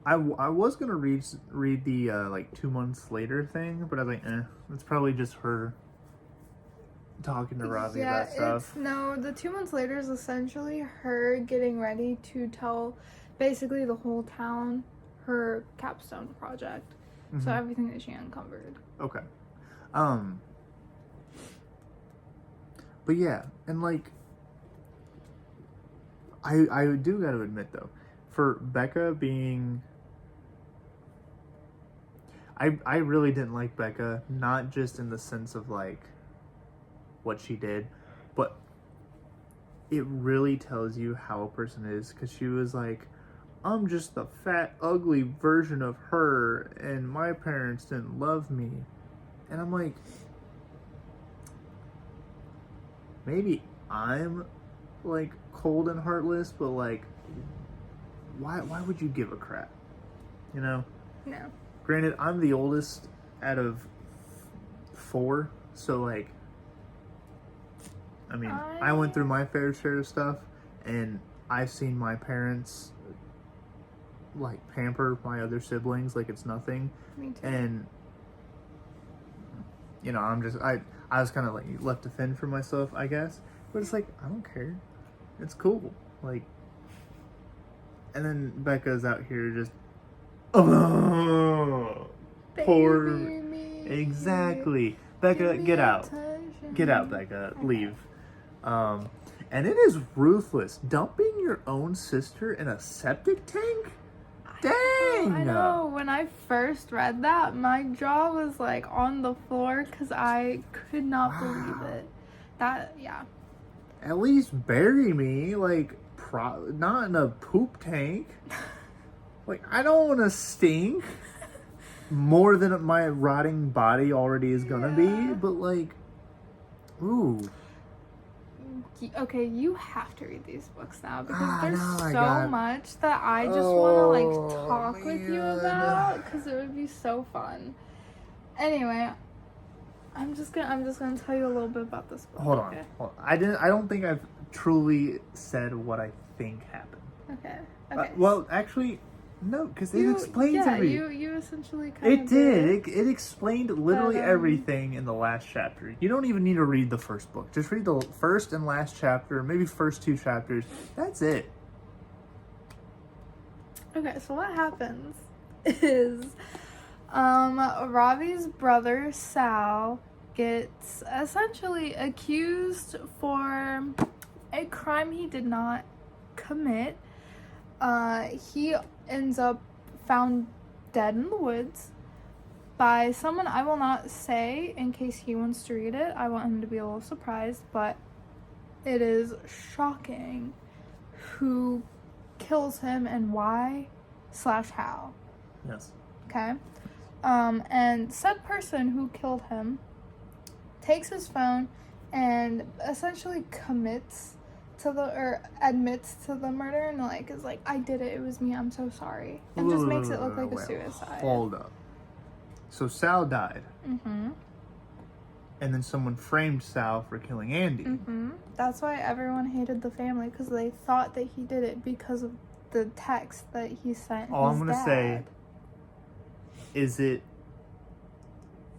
I was gonna read the like 2 months later thing, but I was like, it's probably just her talking to Ravi about stuff. No, the 2 months later is essentially her getting ready to tell basically the whole town her capstone project. Mm-hmm. So everything that she uncovered. Okay. But yeah, and like, I do gotta admit though, for Becca being, I really didn't like Becca, not just in the sense of like what she did, but it really tells you how a person is, because she was like, I'm just the fat, ugly version of her, and my parents didn't love me. And I'm like, maybe I'm like cold and heartless, but like, why would you give a crap? You know? No. Granted, I'm the oldest out of 4, so like, I mean, I went through my fair share of stuff, and I've seen my parents like pamper my other siblings like it's nothing. Me too. And you know, I was kind of like left to fend for myself, I guess. But it's like, I don't care. It's cool. Like, and then Becca's out here just, oh, poor. Baby me. Exactly. Becca, Give me get out. attention. Get out, Becca. Leave. And it is ruthless. Dumping your own sister in a septic tank? Dang! I know. When I first read that, my jaw was like on the floor because I could not believe it. Yeah. At least bury me, like, not in a poop tank. Like, I don't want to stink more than my rotting body already is gonna be, but like, ooh. Okay, you have to read these books now because there's no, so much that I just want to like talk with you man. about because it would be so fun. Anyway, I'm just gonna tell you a little bit about this book. Hold on. I don't think I've truly said what I think happened. Okay. Well, actually, no, because it explains everything. You essentially kind of It did. It explained literally But, everything in the last chapter. You don't even need to read the first book. Just read the first and last chapter, maybe first 2 chapters. That's it. Okay, so what happens is Ravi's brother Sal gets essentially accused for a crime he did not commit. He ends up found dead in the woods by someone I will not say in case he wants to read it. I want him to be a little surprised, but it is shocking. who kills him and why/how. Yes. Okay? And said person who killed him takes his phone and essentially admits to the murder and like is like, I did it was me, I'm so sorry, and just makes it look like a suicide. Hold up. So Sal died. Mm-hmm. And then someone framed Sal for killing Andy. Mm-hmm. That's why everyone hated the family, because they thought that he did it because of the text that he sent All his I'm gonna dad. say is it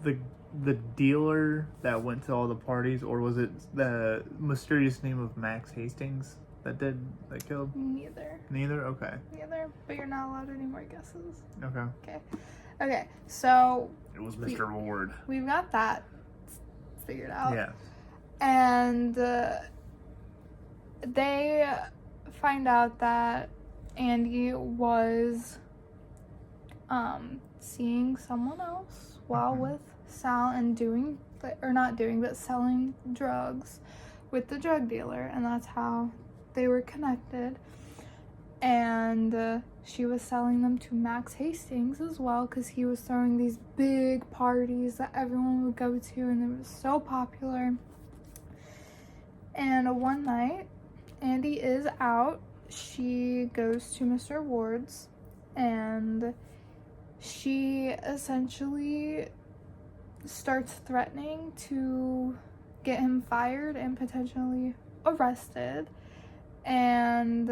the dealer that went to all the parties, or was it the mysterious name of Max Hastings that killed? Neither? Okay. Neither, but you're not allowed any more guesses. Okay. Okay, so It was Mr. Ward. we've got that figured out. Yeah. And they find out that Andy was seeing someone else while with Sal and selling drugs with the drug dealer, and that's how they were connected. And she was selling them to Max Hastings as well, because he was throwing these big parties that everyone would go to, and it was so popular. And one night, Andy is out. She goes to Mr. Ward's, and she essentially starts threatening to get him fired and potentially arrested. And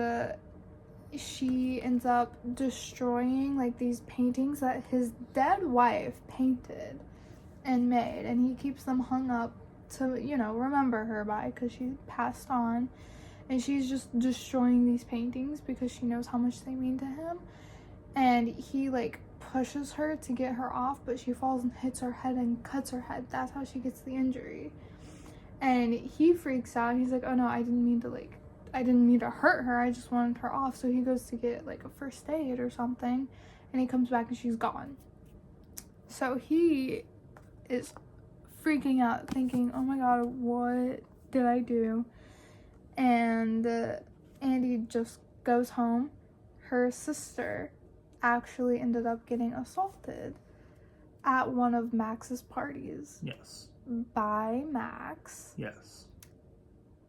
she ends up destroying like these paintings that his dead wife painted and made, and he keeps them hung up to, remember her by, because she passed on. And she's just destroying these paintings because she knows how much they mean to him. And he like pushes her to get her off, but she falls and hits her head and cuts her head. That's how she gets the injury. And he freaks out. He's like, oh no, I didn't mean to hurt her, I just wanted her off. So he goes to get like a first aid or something, and he comes back and she's gone. So he is freaking out, thinking, oh my god, what did I do? And Andy just goes home. Her sister actually ended up getting assaulted at one of Max's parties. Yes. By Max. Yes.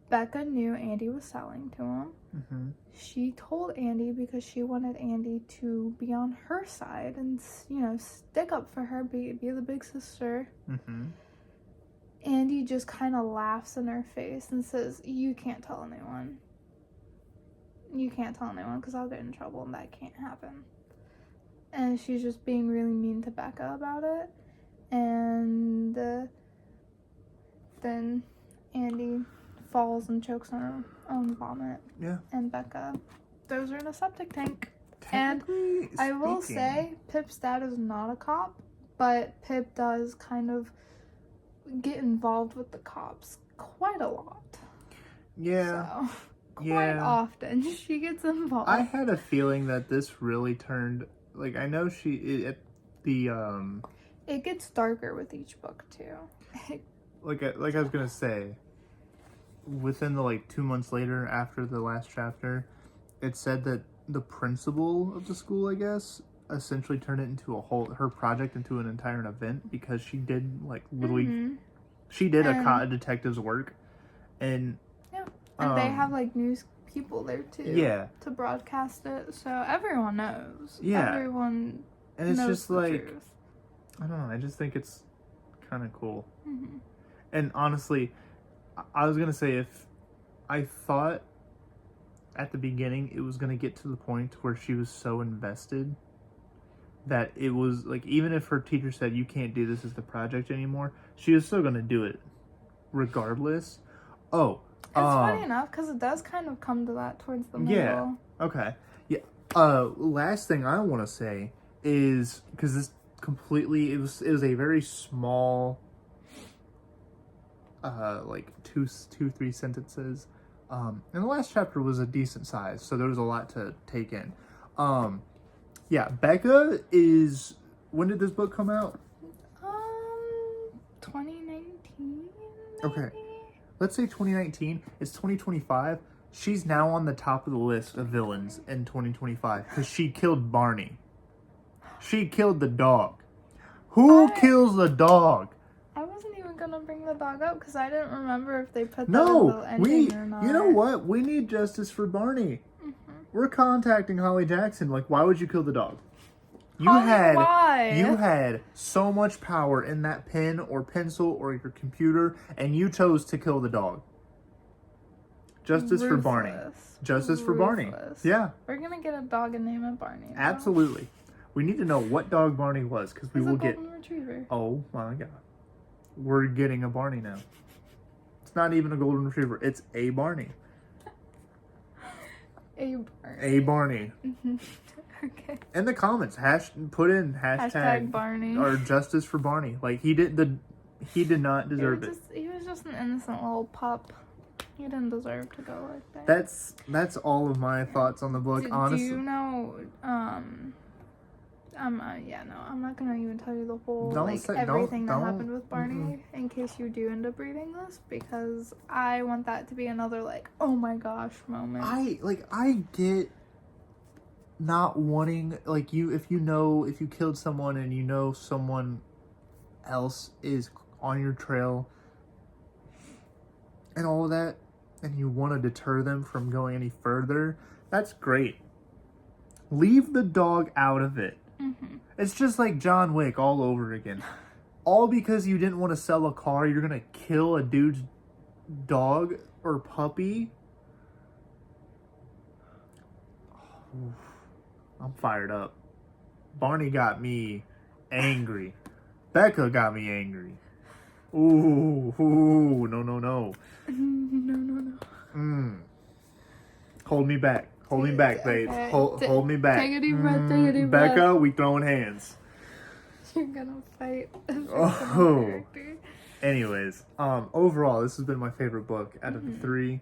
Becca knew Andy was selling to him. Mm-hmm. She told Andy because she wanted Andy to be on her side and, stick up for her, be the big sister. Mm-hmm. Andy just kind of laughs in her face and says, you can't tell anyone. You can't tell anyone because I'll get in trouble and that can't happen. And she's just being really mean to Becca about it. And then Andy falls and chokes on her own vomit. Yeah. And Becca throws her in a septic tank. And I will say, Pip's dad is not a cop, but Pip does kind of get involved with the cops quite a lot. Yeah. So, quite often she gets involved. I had a feeling that this really turned, like, I know it gets darker with each book too. like I was gonna say, within the 2 months later after the last chapter, it said that the principal of the school, I guess, essentially turned it into her project into an entire event, because she did literally she did a detective's work, and they have news people there too, to broadcast it, so everyone knows. Everyone and it's knows just the truth. I don't know, I just think it's kind of cool. And honestly, I was gonna say, if I thought at the beginning it was gonna get to the point where she was so invested that it was even if her teacher said you can't do this as the project anymore, she was still gonna do it regardless. It's funny enough because it does kind of come to that towards the middle. Yeah. Okay. Yeah. Last thing I want to say is, because this completely, it was a very small, 2-3 sentences. And the last chapter was a decent size, so there was a lot to take in. Becca is. When did this book come out? 2019. Okay. Let's say 2019. It's 2025. she's now on the top of the list of villains in 2025 because she killed Barney. She killed the dog. Who kills the dog? I wasn't even gonna bring the dog up because I didn't remember if they put that in No, the ending or not. you know what? We need justice for Barney. We're contacting Holly Jackson. Like, why would you kill the dog? Why? You had so much power in that pen or pencil or your computer, and you chose to kill the dog. Justice for Barney. Justice for Barney. Ruthless. Yeah, We're gonna get a dog and name it Barney. now. absolutely. We need to know what dog Barney was because we He's will a get. golden retriever. Oh my god, we're getting a Barney now. It's not even a golden retriever. It's a Barney. A Barney. A Barney. Okay. In the comments, put in Hashtag Barney. or justice for Barney. Like he did not deserve it. He was just an innocent little pup. He didn't deserve to go like that. That's all of my thoughts on the book. Honestly, Do you know? I'm not gonna even tell you the whole everything that happened with Barney in case you do end up reading this because I want that to be another oh my gosh moment. I get not wanting if you killed someone and you know someone else is on your trail and all of that and you want to deter them from going any further, that's great. Leave the dog out of it. It's just like John Wick all over again. All because you didn't want to sell a car, you're gonna kill a dude's dog or puppy. I'm fired up. Barney got me angry. Becca got me angry. Ooh, no. No. Hold me back. Hold me back, babe. Okay. Hold me back. Take a deep breath, take a deep breath. Becca, we throwing hands. You're gonna fight. Oh. Anyways, overall, this has been my favorite book out of the three.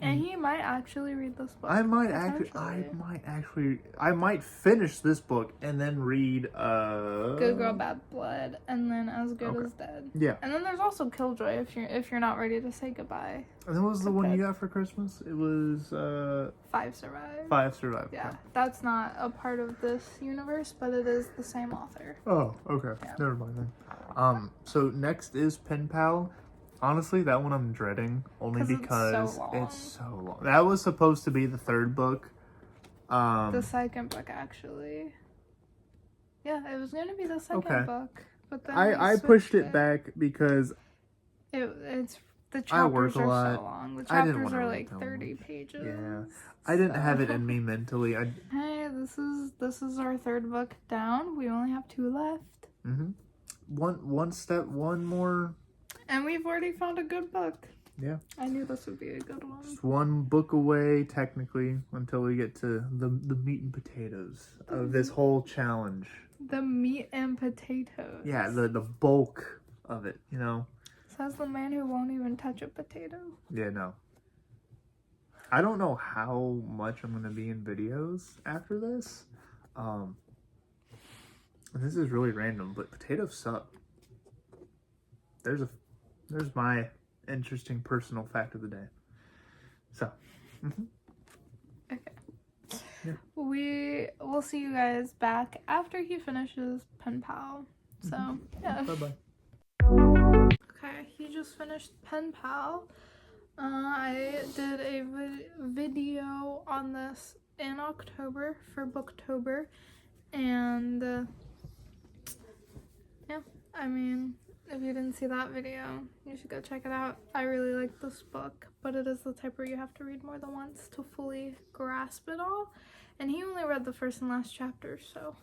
And he might actually read this book. I might finish this book and then read Good Girl Bad Blood and then As Good as Dead. Yeah. And then there's also Killjoy if you're not ready to say goodbye. And then what was the one you got for Christmas? It was 5 Survive. 5 Survive. Yeah. That's not a part of this universe, but it is the same author. Oh, okay. Yeah. Never mind then. So next is Pen Pal. Honestly, that one I'm dreading only because it's so long. That was supposed to be the third book. The second book, actually. Yeah, it was going to be the second book. But then I pushed it back because it's the chapters are lot. so long. The chapters are 30 pages. Yeah. I didn't have it in me mentally. Hey, this is our third book down. We only have 2 left. One more. And we've already found a good book. Yeah. I knew this would be a good one. Just one book away, technically, until we get to the meat and potatoes of this whole challenge. The meat and potatoes. Yeah, the bulk of it, Says the man who won't even touch a potato. Yeah, no. I don't know how much I'm going to be in videos after this. And this is really random, but potatoes suck. There's my interesting personal fact of the day. So, Okay. Yeah. We'll see you guys back after he finishes Pen Pal. So, yeah. Bye-bye. Okay, he just finished Pen Pal. I did a video on this in October for Booktober. And, yeah, I mean, if you didn't see that video, you should go check it out. I really like this book, but it is the type where you have to read more than once to fully grasp it all. And he only read the first and last chapter, so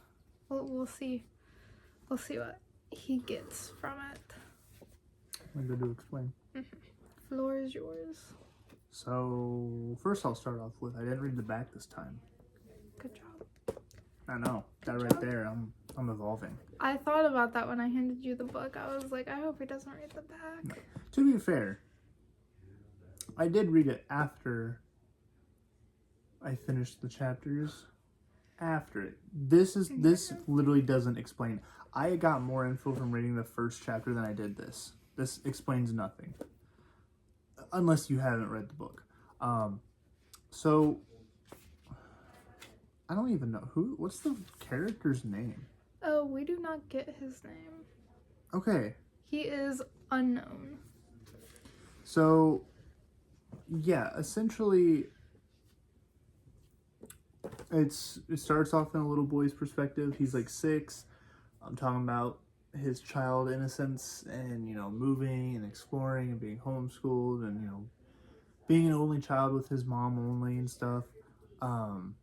we'll see. We'll see what he gets from it. I'm going to explain. Floor is yours. So, first I'll start off with, I didn't read the back this time. Good job. I know. That right there, I'm evolving. I thought about that when I handed you the book. I was like, I hope he doesn't read the back. No. To be fair, I did read it after I finished the chapters. After it. This literally doesn't explain. I got more info from reading the first chapter than I did this. This explains nothing. Unless you haven't read the book. So I don't even know what's the character's name? Oh, we do not get his name. Okay. He is unknown. So yeah, essentially it starts off in a little boy's perspective. He's like 6. I'm talking about his child innocence and, you know, moving and exploring and being homeschooled and, you know, being an only child with his mom only and stuff. And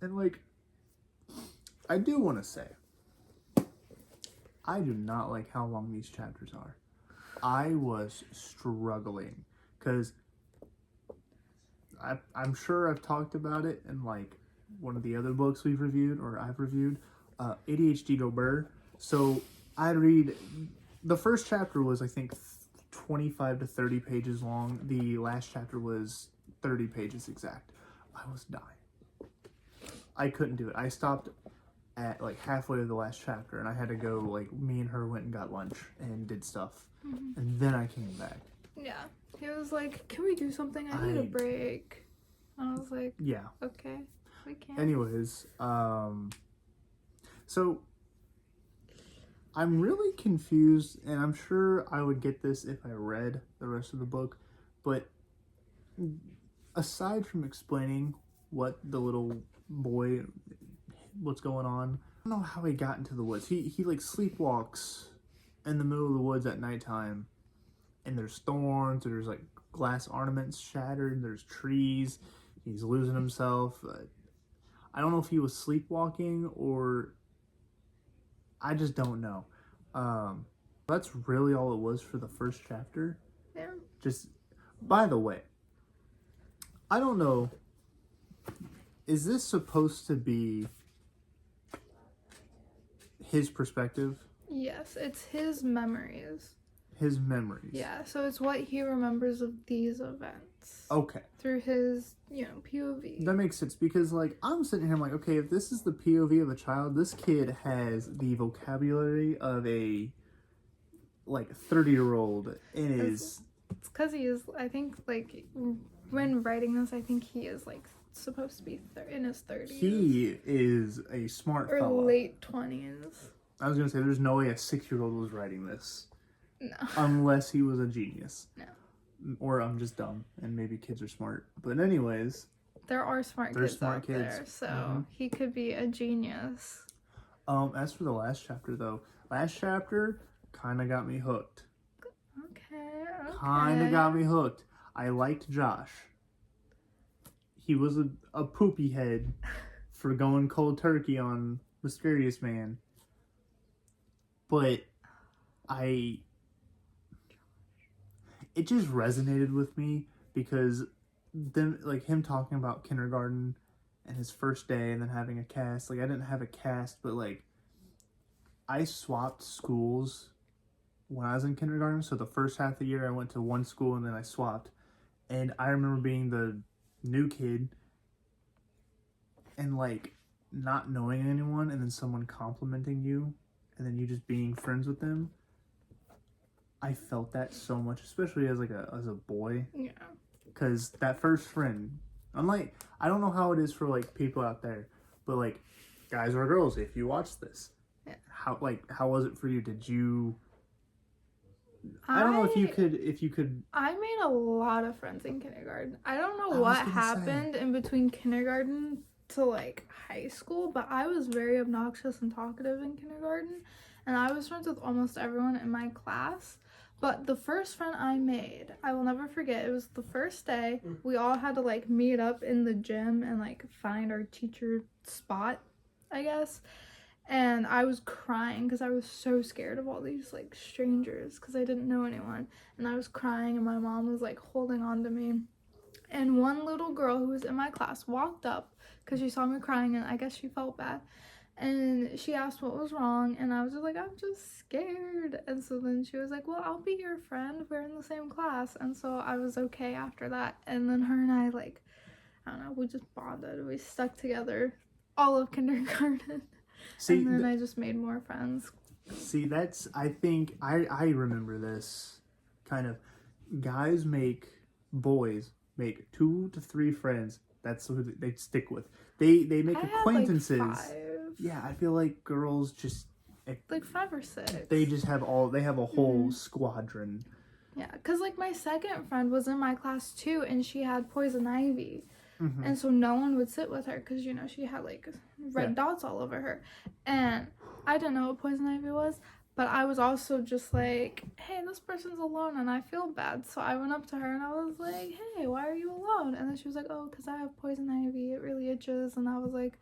like, I do want to say, I do not like how long these chapters are. I was struggling because I'm sure I've talked about it in like one of the other books we've reviewed or I've reviewed, ADHD Go Burr. So I read, the first chapter was I think 25 to 30 pages long. The last chapter was 30 pages exact. I was dying. I couldn't do it. I stopped at like halfway of the last chapter and I had to go, like, me and her went and got lunch and did stuff. And then I came back. Yeah. He was like, can we do something? I need a break. And I was like, yeah. Okay, we can. Anyways, so I'm really confused, and I'm sure I would get this if I read the rest of the book, but aside from explaining what the little boy, what's going on, I don't know how he got into the woods. He like sleepwalks in the middle of the woods at nighttime, and there's thorns, there's like glass ornaments shattered, there's trees, he's losing himself. I don't know if he was sleepwalking or I just don't know. That's really all it was for the first chapter. Yeah. Just, by the way, I don't know, is this supposed to be his perspective? Yes, it's his memories. His memories. Yeah, so it's what he remembers of these events. Okay. Through his, POV. That makes sense because, like, I'm sitting here, I'm like, okay, if this is the POV of a child, this kid has the vocabulary of a, like, 30-year-old and is... It's because he is, I think, like, when writing this, I think he is, like, supposed to be in his 30s. He is a smart or fella. late 20s. I was going to say, there's no way a 6-year-old was writing this. No. Unless he was a genius. No. Or I'm just dumb, and maybe kids are smart. But anyways... There are smart kids out there, so he could be a genius. As for the last chapter, though, last chapter kind of got me hooked. Okay. Kind of got me hooked. I liked Josh. He was a poopy head for going cold turkey on Mysterious Man. But it just resonated with me because then, like, him talking about kindergarten and his first day and then having a cast. Like, I didn't have a cast, but, like, I swapped schools when I was in kindergarten. So the first half of the year I went to one school and then I swapped. And I remember being the new kid and, like, not knowing anyone and then someone complimenting you and then you just being friends with them. I felt that so much, especially as a boy. Yeah. Because that first friend, unlike, I don't know how it is for, like, people out there, but, like, guys or girls, if you watch this, yeah. how was it for you? Did you, I don't know if you could. I made a lot of friends in kindergarten. I don't know what happened in between kindergarten to, like, high school, but I was very obnoxious and talkative in kindergarten, and I was friends with almost everyone in my class. But the first friend I made, I will never forget, it was the first day. We all had to, like, meet up in the gym and, like, find our teacher spot, I guess. And I was crying because I was so scared of all these, like, strangers because I didn't know anyone. And I was crying and my mom was, like, holding on to me. And one little girl who was in my class walked up because she saw me crying and I guess she felt bad. And she asked what was wrong, and I was just like, I'm just scared. And so then she was like, well, I'll be your friend. We're in the same class. And so I was okay after that. And then her and I, like, I don't know, we just bonded. We stuck together all of kindergarten. See, and then I just made more friends. See, that's, I think, I remember this kind of, guys make boys make 2 to 3 friends. That's who they stick with. They make I had, acquaintances. like 5. Yeah, I feel like girls just Like 5 or 6. they have a whole squadron. Yeah, because like my second friend was in my class too, and she had poison ivy. Mm-hmm. And so no one would sit with her because, you know, she had like red dots all over her. And I didn't know what poison ivy was, but I was also just like, hey, this person's alone and I feel bad. So I went up to her and I was like, hey, why are you alone? And then she was like, oh, because I have poison ivy. It really itches. And I was like,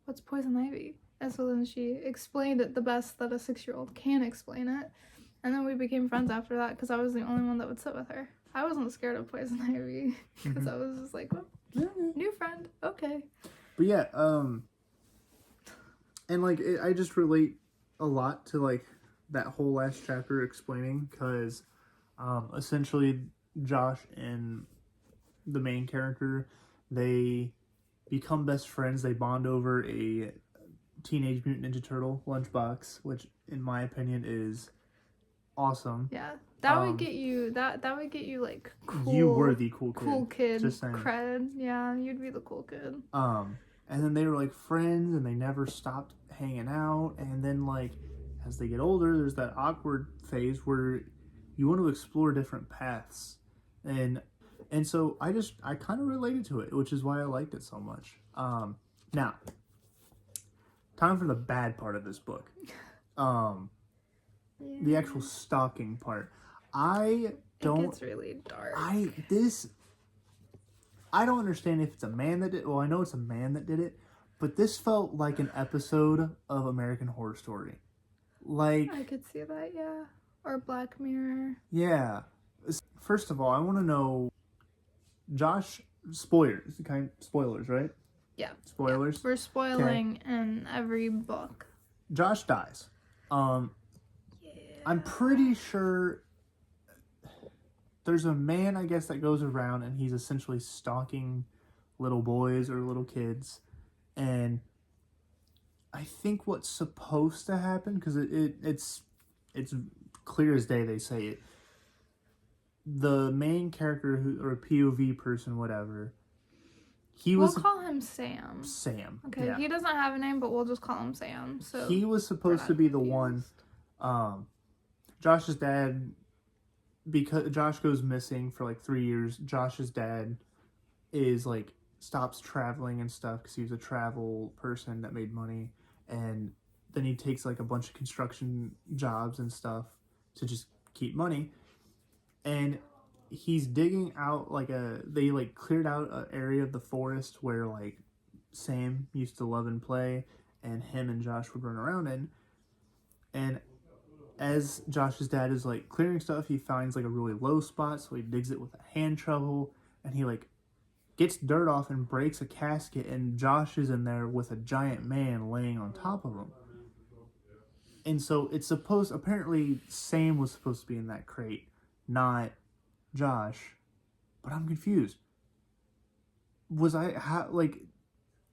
what's poison ivy? And so then she explained it the best that a 6-year-old can explain it. And then we became friends after that because I was the only one that would sit with her. I wasn't scared of poison ivy because I was just like, well, new friend, okay. But yeah, and like I just relate a lot to like that whole last chapter explaining, because essentially Josh and the main character, they become best friends. They bond over a Teenage Mutant Ninja Turtle lunchbox, which in my opinion is awesome. Yeah, that would get you that would get you like cool. You were the cool kid. Just saying. Cred. Yeah, you'd be the cool kid. And then they were like friends, and they never stopped hanging out. And then like as they get older, there's that awkward phase where you want to explore different paths, and so I kind of related to it, which is why I liked it so much. Now, time for the bad part of this book. The actual stalking part. It gets really dark. I don't understand if it's a man that did. Well, I know it's a man that did it, but this felt like an episode of American Horror Story. Like, I could see that, yeah. Or Black Mirror. Yeah. First of all, I want to know, Josh. Spoilers, right? Yeah. Spoilers. Yeah. We're spoiling in every book. Josh dies. I'm pretty sure there's a man, I guess, that goes around and he's essentially stalking little boys or little kids. And I think what's supposed to happen, because it's clear as day they say it, the main character, or POV person, whatever, we'll call him Sam. Sam. Okay, yeah. He doesn't have a name, but we'll just call him Sam. So he was supposed to be the one. Josh's dad, because Josh goes missing for like 3 years, Josh's dad is like stops traveling and stuff because he was a travel person that made money, and then he takes like a bunch of construction jobs and stuff to just keep money, and he's digging out they cleared out an area of the forest where like Sam used to love and play, and him and Josh would run around in. And as Josh's dad is like clearing stuff, he finds like a really low spot, so he digs it with a hand shovel, and he like gets dirt off and breaks a casket, and Josh is in there with a giant man laying on top of him. And so apparently Sam was supposed to be in that crate, not Josh. But I'm confused.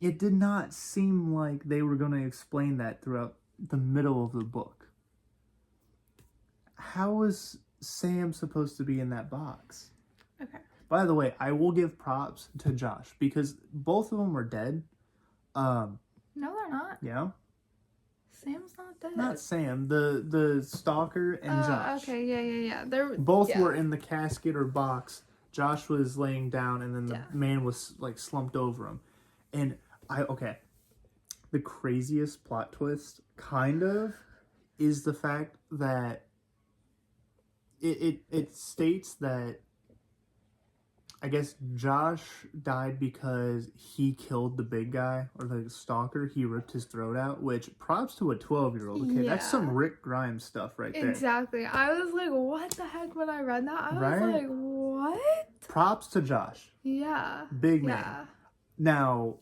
It did not seem like they were going to explain that throughout the middle of the book. How is Sam supposed to be in that box? Okay. By the way, I will give props to Josh because both of them are dead. No, they're not. Yeah. Sam's not dead. Not Sam. The stalker and Josh. Okay. Yeah. They're both were in the casket or box. Josh was laying down, and then the man was like slumped over him. And the craziest plot twist, kind of, is the fact that it states that I guess Josh died because he killed the big guy, or the stalker. He ripped his throat out, which props to a 12-year-old. Okay, that's some Rick Grimes stuff right there. Exactly. I was like, what the heck when I read that? I was like, what? Props to Josh. Yeah. Big man. Yeah. Now,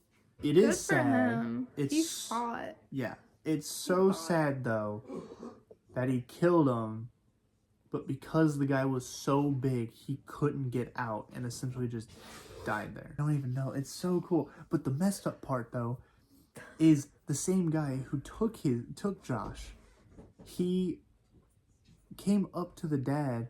it is sad. For him. He fought. Yeah. It's so sad, though, that he killed him. But because the guy was so big, he couldn't get out and essentially just died there. I don't even know. It's so cool. But the messed up part, though, is the same guy who took Josh. He came up to the dad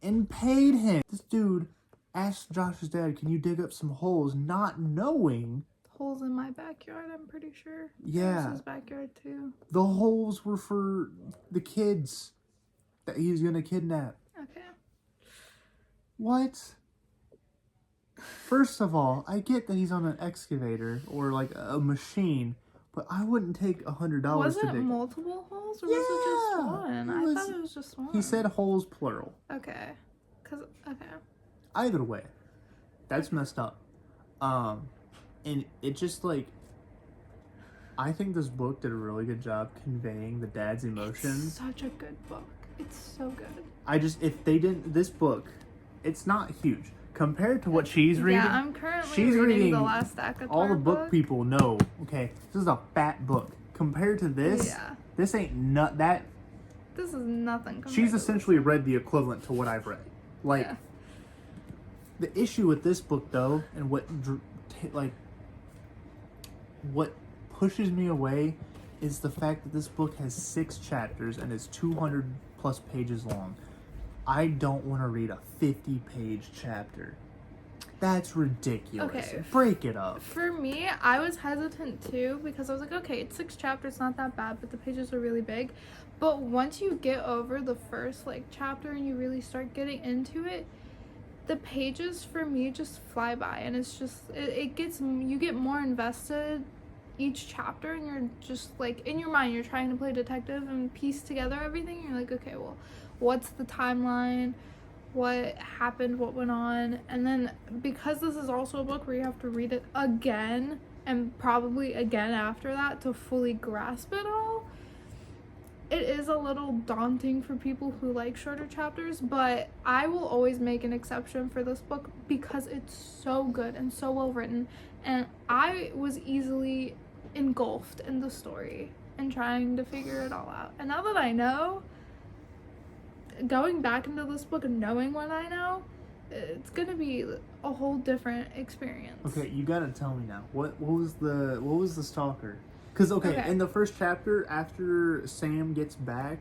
and paid him. This dude asked Josh's dad, can you dig up some holes, not knowing Holes in my backyard, I'm pretty sure. Yeah. His backyard too. the holes were for the kids that he was going to kidnap. Okay. What? First of all, I get that he's on an excavator or like a machine, but I wouldn't take $100 Was to it dig. multiple holes or was it just Yeah, one? it I was- thought it was just one. He said holes plural. Okay. Okay. Either way, that's messed up. And it just like, I think this book did a really good job conveying the dad's emotions. It's such a good book. It's so good. If they didn't, this book, it's not huge compared to what she's reading. Yeah, I'm currently she's reading the last ACOTAR all the book people know. Okay, this is a fat book compared to this. Yeah. This ain't nut that. This is nothing. compared She's to essentially read the equivalent to what I've read. Like, Yeah. the issue with this book though, and what pushes me away, is the fact that this book has 6 chapters and is 200 plus pages long. I don't want to read a 50-page chapter. That's ridiculous. Okay. Break it up. For me, I was hesitant too because I was like, okay, it's 6 chapters, not that bad, but the pages are really big. But once you get over the first like chapter and you really start getting into it, the pages for me just fly by, and it's just you get more invested each chapter, and you're just like in your mind you're trying to play detective and piece together everything. You're like, okay, well, what's the timeline, what happened, what went on. And then because this is also a book where you have to read it again and probably again after that to fully grasp it all, it is a little daunting for people who like shorter chapters. But I will always make an exception for this book because it's so good and so well written, and I was easily engulfed in the story and trying to figure it all out. And now that I know, going back into this book and knowing what I know, it's gonna be a whole different experience. Okay, you gotta tell me now. What was the stalker? Because okay, in the first chapter, after Sam gets back,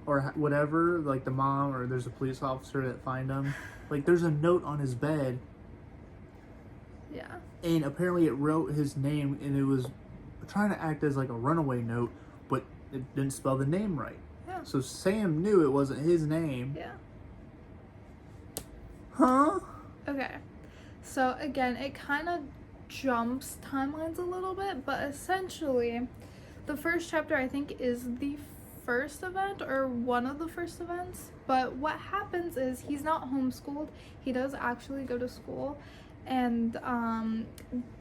or whatever, like the mom or there's a police officer that find him, like there's a note on his bed. Yeah. And apparently it wrote his name, and it was trying to act as like a runaway note, but it didn't spell the name right. Yeah. So Sam knew it wasn't his name. Yeah. Huh? Okay. So again, it kind of jumps timelines a little bit, but essentially the first chapter I think is the first event or one of the first events. But what happens is he's not homeschooled. He does actually go to school, and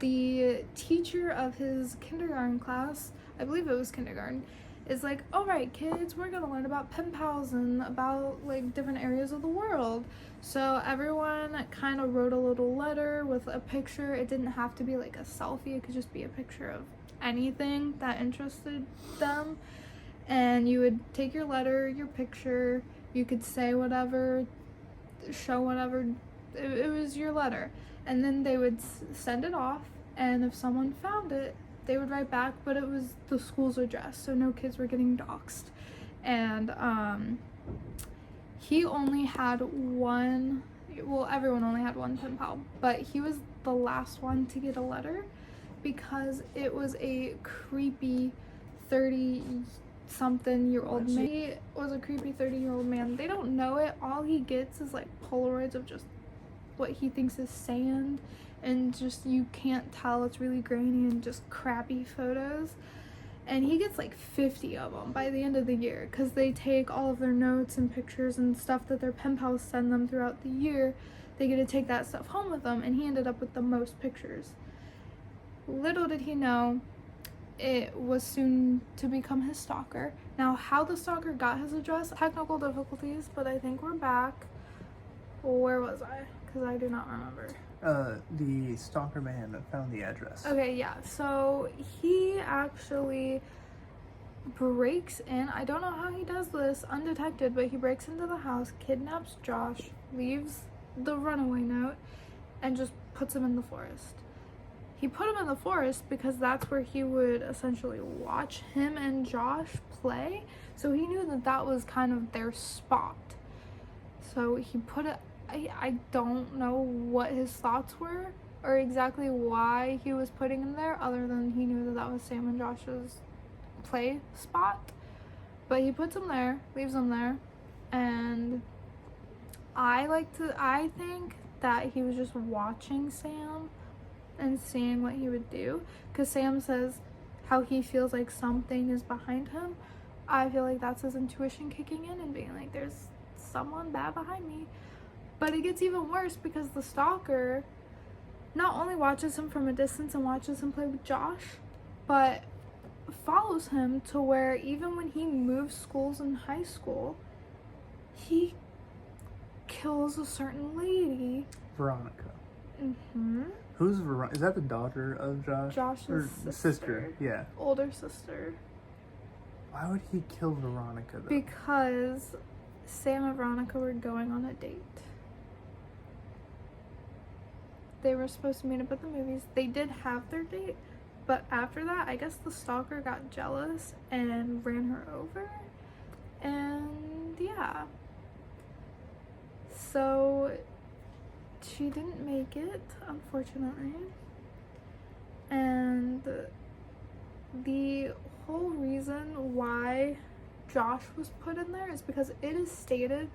the teacher of his kindergarten class, I believe it was kindergarten, is like, all right, kids, we're gonna learn about pen pals and about like different areas of the world. So everyone kind of wrote a little letter with a picture. It didn't have to be like a selfie. It could just be a picture of anything that interested them. And you would take your letter, your picture, you could say whatever, show whatever, it was your letter. And then they would send it off, and if someone found it, they would write back, but it was the school's address, so no kids were getting doxxed. And he only had one, well, everyone only had one pen pal, but he was the last one to get a letter because it was a creepy 30-something-year-old man. He was a creepy 30-year-old man. They don't know it. All he gets is like Polaroids of just what he thinks is sand, and just you can't tell, it's really grainy and just crappy photos. And he gets like 50 of them by the end of the year because they take all of their notes and pictures and stuff that their pen pals send them throughout the year. They get to take that stuff home with them, and he ended up with the most pictures. Little did he know, it was soon to become his stalker. Now, how the stalker got his address, technical difficulties, but I think we're back. Where was I? Because I do not remember. The stalker man found the address. Okay, yeah. So he actually breaks in. I don't know how he does this undetected, but he breaks into the house, kidnaps Josh, leaves the runaway note, and just puts him in the forest. He put him in the forest because that's where he would essentially watch him and Josh play. So he knew that that was kind of their spot. So he put it I don't know what his thoughts were or exactly why he was putting him there, other than he knew that that was Sam and Josh's play spot. But he puts him there, leaves him there, and I think that he was just watching Sam and seeing what he would do, because Sam says how he feels like something is behind him. I feel like that's his intuition kicking in and being like, there's someone bad behind me. But it gets even worse because the stalker not only watches him from a distance and watches him play with Josh, but follows him to where even when he moves schools in high school, he kills a certain lady. Veronica. Mm-hmm. Who's Veronica? Is that the daughter of Josh? Josh's or sister. Yeah. Older sister. Why would he kill Veronica though? Because Sam and Veronica were going on a date. They were supposed to meet up at the movies. They did have their date, but after that, I guess the stalker got jealous and ran her over. And yeah. So she didn't make it, unfortunately. And the whole reason why Josh was put in there is because it is stated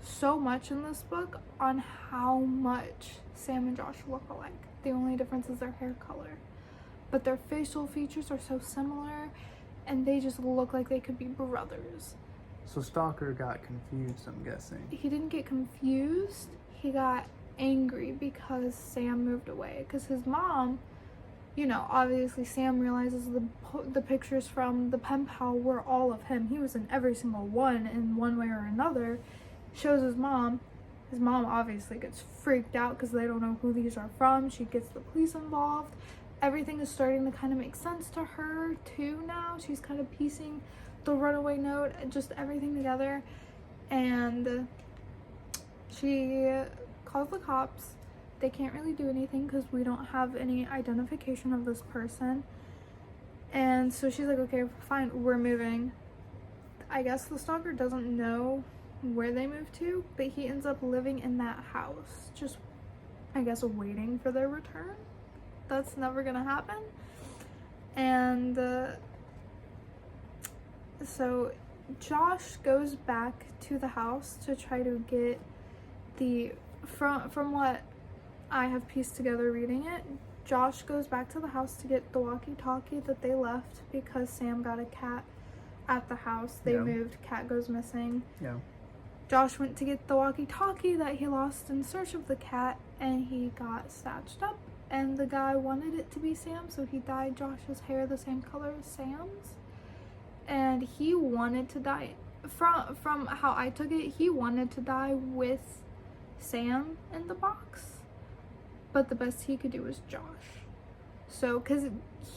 so much in this book on how much Sam and Josh look alike. The only difference is their hair color. But their facial features are so similar, and they just look like they could be brothers. So Stalker got confused, I'm guessing. He didn't get confused. He got angry because Sam moved away. Because his mom, you know, obviously Sam realizes the pictures from the pen pal were all of him. He was in every single one in one way or another. Shows his mom. His mom obviously gets freaked out because they don't know who these are from. She gets the police involved. Everything is starting to kind of make sense to her too now. She's kind of piecing the runaway note, just everything together. And she calls the cops. They can't really do anything because we don't have any identification of this person. And so she's like, okay, fine, we're moving. I guess the stalker doesn't know where they moved to, but he ends up living in that house, just, I guess, waiting for their return. That's never gonna happen. And so Josh goes back to the house to try to get the, from what I have pieced together reading it, Josh goes back to the house to get the walkie-talkie that they left because Sam got a cat at the house. They moved, cat goes missing. Yeah. Josh went to get the walkie-talkie that he lost in search of the cat, and he got snatched up, and the guy wanted it to be Sam, so he dyed Josh's hair the same color as Sam's. And he wanted to die, from how I took it, he wanted to die with Sam in the box, but the best he could do was Josh. So, because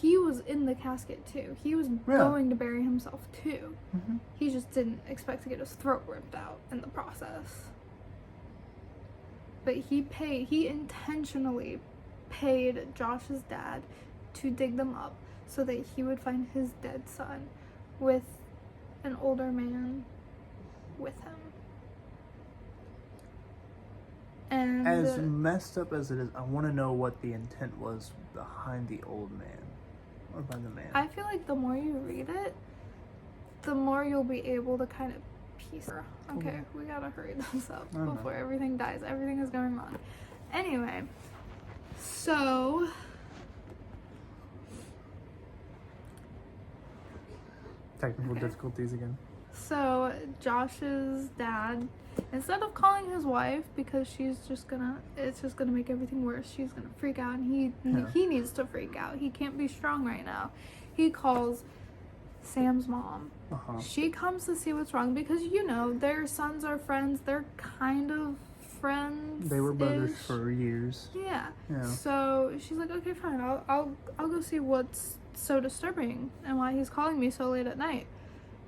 he was in the casket too. He was going to bury himself too. Mm-hmm. He just didn't expect to get his throat ripped out in the process. But he intentionally paid Josh's dad to dig them up so that he would find his dead son with an older man with him. And as messed up as it is, I want to know what the intent was behind the old man. Or by the man. I feel like the more you read it, the more you'll be able to kind of piece. Okay, we gotta hurry this up before everything dies. Everything is going wrong. Anyway, so Technical difficulties again. So Josh's dad, instead of calling his wife because it's just gonna make everything worse, she's gonna freak out, and he needs to freak out. He can't be strong right now. He calls Sam's mom. She comes to see what's wrong because, you know, their sons are friends. They're kind of friends. They were brothers for years. Yeah. So she's like, okay, fine. I'll go see what's so disturbing and why he's calling me so late at night.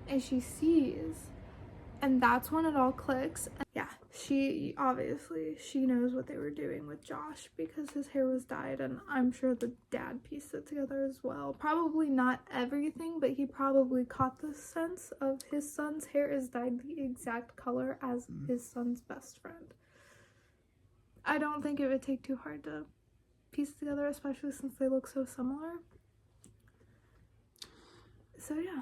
And she sees, and that's when it all clicks. Yeah, she knows what they were doing with Josh because his hair was dyed, and I'm sure the dad pieced it together as well. Probably not everything, but he probably caught the sense of his son's hair is dyed the exact color as his son's best friend. I don't think it would take too hard to piece together, especially since they look so similar. So yeah.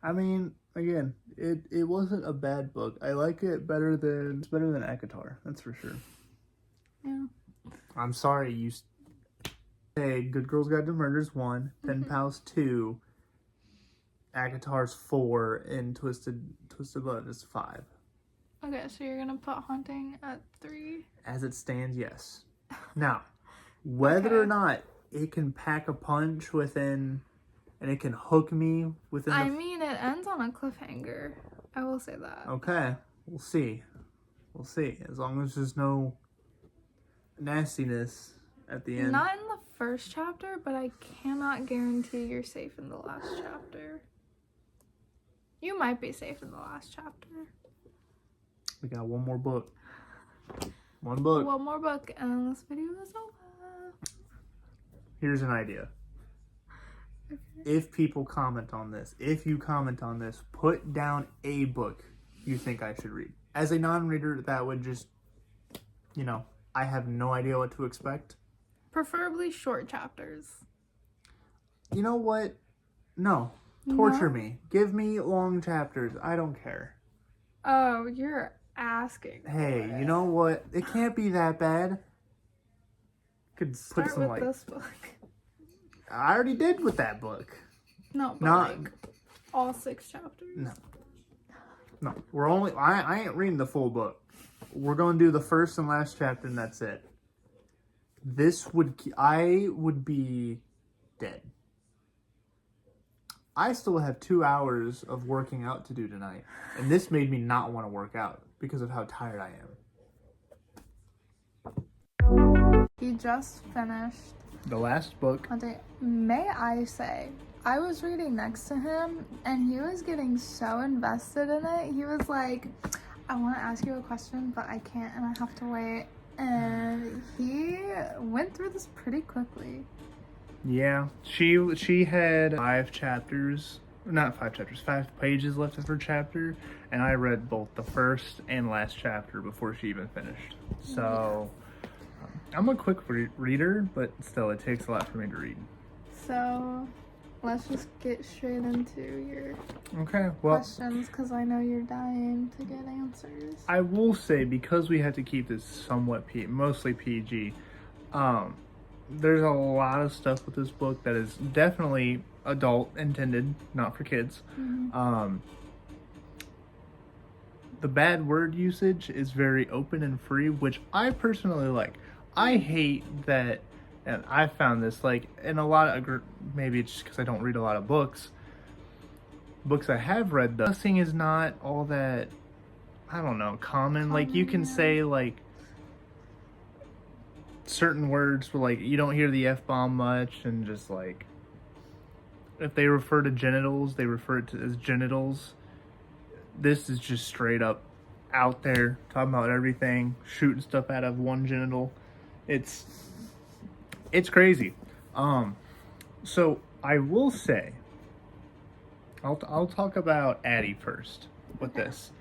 I mean, again, it wasn't a bad book. I like it better than ACOTAR. That's for sure. Yeah. I'm sorry, you say Good Girls Guide to Murder's 1, Pen Pals 2, ACOTAR's 4, and Twisted Love is 5. Okay, so you're gonna put Haunting at 3? As it stands, yes. Now, whether or not it can pack a punch within, and it can hook me within I mean, it ends on a cliffhanger. I will say that. Okay, we'll see. We'll see. As long as there's no nastiness at the end. Not in the first chapter, but I cannot guarantee you're safe in the last chapter. You might be safe in the last chapter. We got one more book. One book. One more book, and this video is over. Here's an idea. Okay. If people comment on this, put down a book you think I should read. As a non-reader, that would just, I have no idea what to expect. Preferably short chapters. You know what? No. Torture me. Give me long chapters. I don't care. Oh, you're asking. Hey, you know what? It can't be that bad. Could Start put some with this book. I already did with that book. No, but Not like all 6 chapters. No. We're only. I ain't reading the full book. We're gonna do the first and last chapter, and that's it. I would be dead. I still have 2 hours of working out to do tonight, and this made me not want to work out because of how tired I am. He just finished The last book. May I say, I was reading next to him, and he was getting so invested in it. He was like, I want to ask you a question, but I can't, and I have to wait. And he went through this pretty quickly. Yeah, she had 5 chapters, not 5 chapters, 5 pages left of her chapter, and I read both the first and last chapter before she even finished. So, I'm a quick reader, but still, it takes a lot for me to read. So, let's just get straight into your questions, because I know you're dying to get answers. I will say, because we have to keep this somewhat mostly PG, there's a lot of stuff with this book that is definitely adult intended, not for kids. Mm-hmm. The bad word usage is very open and free, which I personally like. I hate that, and I found this, like, in a lot of, maybe it's just because I don't read a lot of books I have read, the cussing is not all that, I don't know, common. Like, you can say, like, certain words where, like, you don't hear the F-bomb much, and just, like, if they refer to genitals, they refer to as genitals. This is just straight up out there, talking about everything, shooting stuff out of one genital. It's crazy. So I will say, I'll talk about Addie first with this.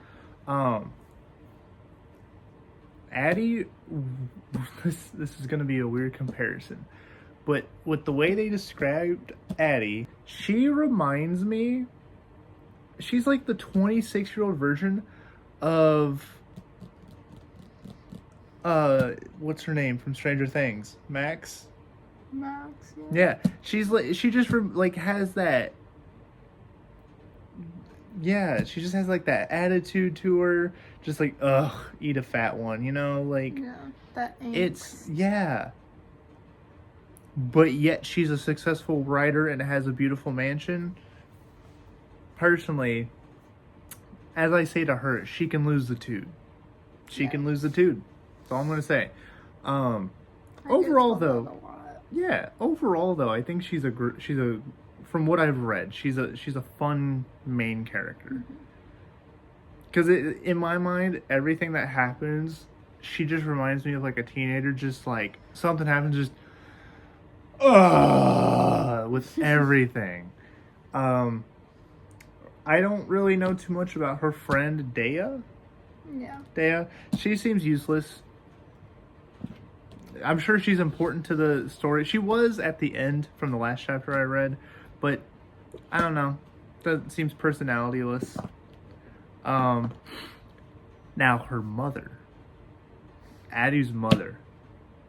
Addie, this is going to be a weird comparison, but with the way they described Addie, she reminds me, she's like the 26-year-old version of, what's her name from Stranger Things? Max, yeah. She's like, she just has that, yeah, she just has like that attitude to her, just like, ugh, eat a fat one, like, yeah, that angst. It's, yeah, but yet she's a successful writer and has a beautiful mansion. Personally, as I say to her, she can lose the dude. Can lose the dude. That's all I'm gonna say. Overall though, I think she's a from what I've read, she's a fun main character. Because in my mind, everything that happens, she just reminds me of like a teenager. Just like something happens, just with everything. I don't really know too much about her friend Dea. Yeah. Dea. She seems useless. I'm sure she's important to the story. She was at the end from the last chapter I read, but I don't know. That seems personalityless. Now her mother, Addie's mother,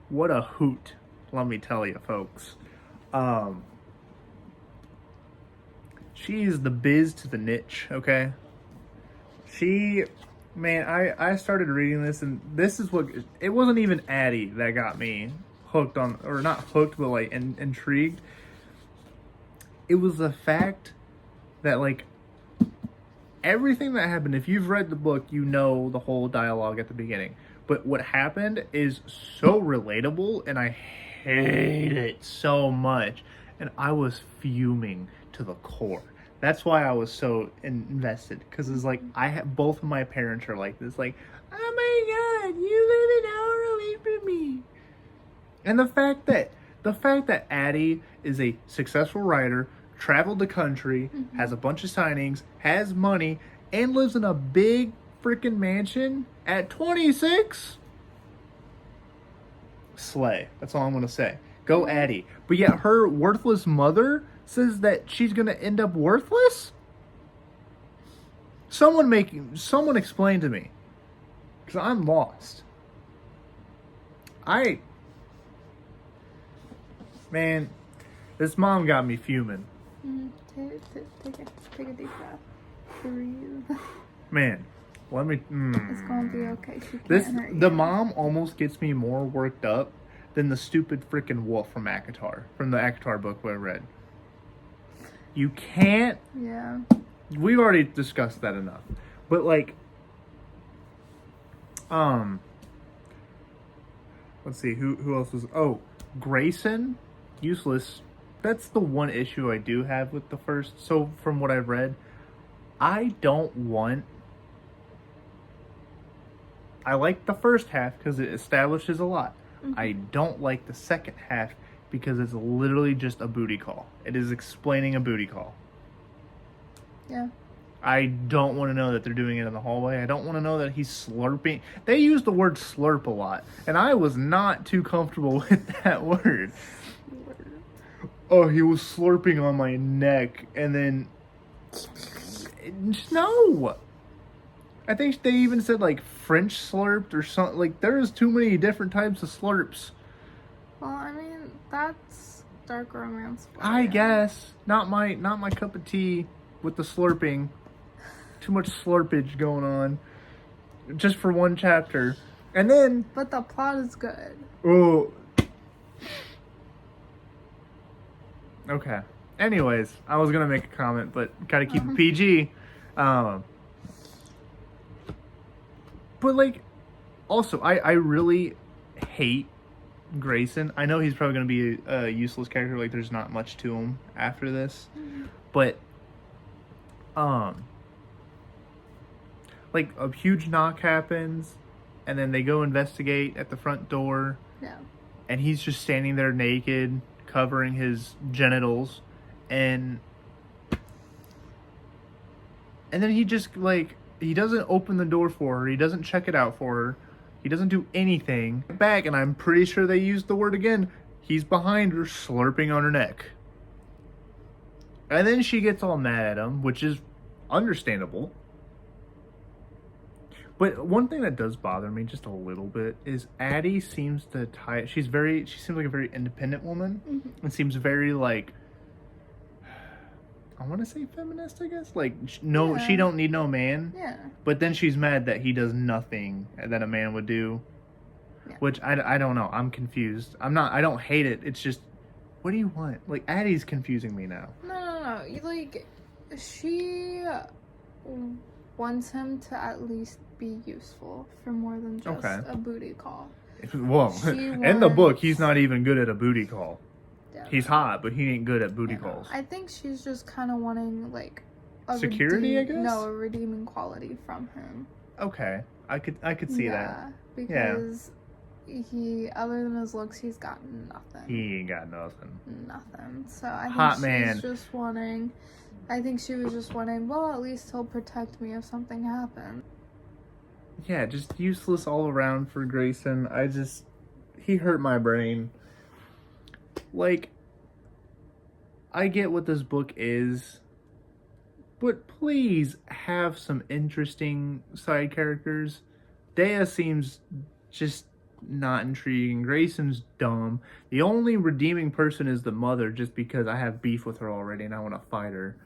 what a hoot! Let me tell you, folks. She's the biz to the niche. Okay. Man, I started reading this, and this is what it wasn't even Addie that got me hooked on, or not hooked, but like intrigued. It was the fact that like everything that happened. If you've read the book, you know the whole dialogue at the beginning. But what happened is so relatable, and I hate it so much, and I was fuming to the core. That's why I was so invested, because it's like I have both of my parents are like this, like, oh my god, you live an hour away from me. And the fact that Addie is a successful writer, traveled the country, has a bunch of signings, has money, and lives in a big freaking mansion at 26. Slay. That's all I'm gonna say. Go Addie. But yet her worthless mother says that she's gonna end up worthless? Someone explain to me. Because I'm lost. Man, this mom got me fuming. Take a deep breath. Breathe. Man, let me. It's gonna be okay. She can't hurt you. The mom almost gets me more worked up than the stupid freaking wolf from ACOTAR, from the ACOTAR book I read. You can't. Yeah. We've already discussed that enough, but like, let's see who else was. Oh, Grayson, useless. That's the one issue I do have with the first. So from what I've read, I like the first half because it establishes a lot. I don't like the second half because it's literally just a booty call. It is explaining a booty call. Yeah. I don't want to know that they're doing it in the hallway. I don't want to know that he's slurping. They use the word slurp a lot, and I was not too comfortable with that word. Oh, he was slurping on my neck, and then... No! I think they even said, like, French slurped or something. Like, there's too many different types of slurps. Well, I mean, that's dark romance. I guess. Not my cup of tea with the slurping. Too much slurpage going on. Just for one chapter. And then... But the plot is good. Oh. Okay. Anyways, I was gonna make a comment, but gotta keep it PG. But like, also, I really hate Grayson. I know he's probably gonna be a useless character. Like, there's not much to him after this, but like a huge knock happens, and then they go investigate at the front door. Yeah. And he's just standing there naked, covering his genitals, and then he just, like, he doesn't open the door for her, he doesn't check it out for her, he doesn't do anything. Back, and I'm pretty sure they used the word again, he's behind her, slurping on her neck. And then she gets all mad at him, which is understandable. But one thing that does bother me just a little bit is Addie seems to she seems like a very independent woman, and seems very, like, I want to say feminist, I guess. Like, she don't need no man. Yeah. But then she's mad that he does nothing that a man would do. Yeah. Which I don't know. I'm confused. I don't hate it. It's just, what do you want? Like, Addie's confusing me now. No. Like, she wants him to at least be useful for more than just a booty call. Well, in the book, he's not even good at a booty call. Yeah. He's hot, but he ain't good at booty calls. I think she's just kind of wanting, like, a security, I guess? No, a redeeming quality from him. Okay. I could see that. Because he, other than his looks, he's got nothing. He ain't got nothing. Nothing. So I think she's just wanting... I think she was just wanting, well, at least he'll protect me if something happens. yeah, just useless all around for Grayson. He hurt my brain. Like, I get what this book is, but please have some interesting side characters. Dea seems just not intriguing. Grayson's dumb. The only redeeming person is the mother, just because I have beef with her already and I want to fight her.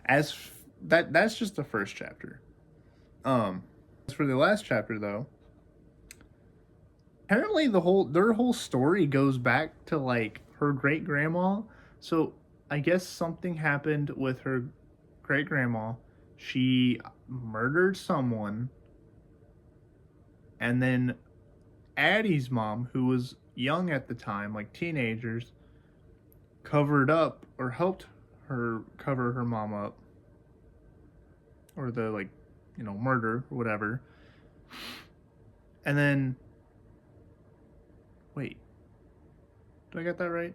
That's just the first chapter. As for the last chapter, though, apparently their whole story goes back to like her great grandma. So I guess something happened with her great grandma. She murdered someone, and then Addie's mom, who was young at the time, like teenagers, covered up or helped her cover her mom up, or the murder or whatever. And then, wait, do I get that right?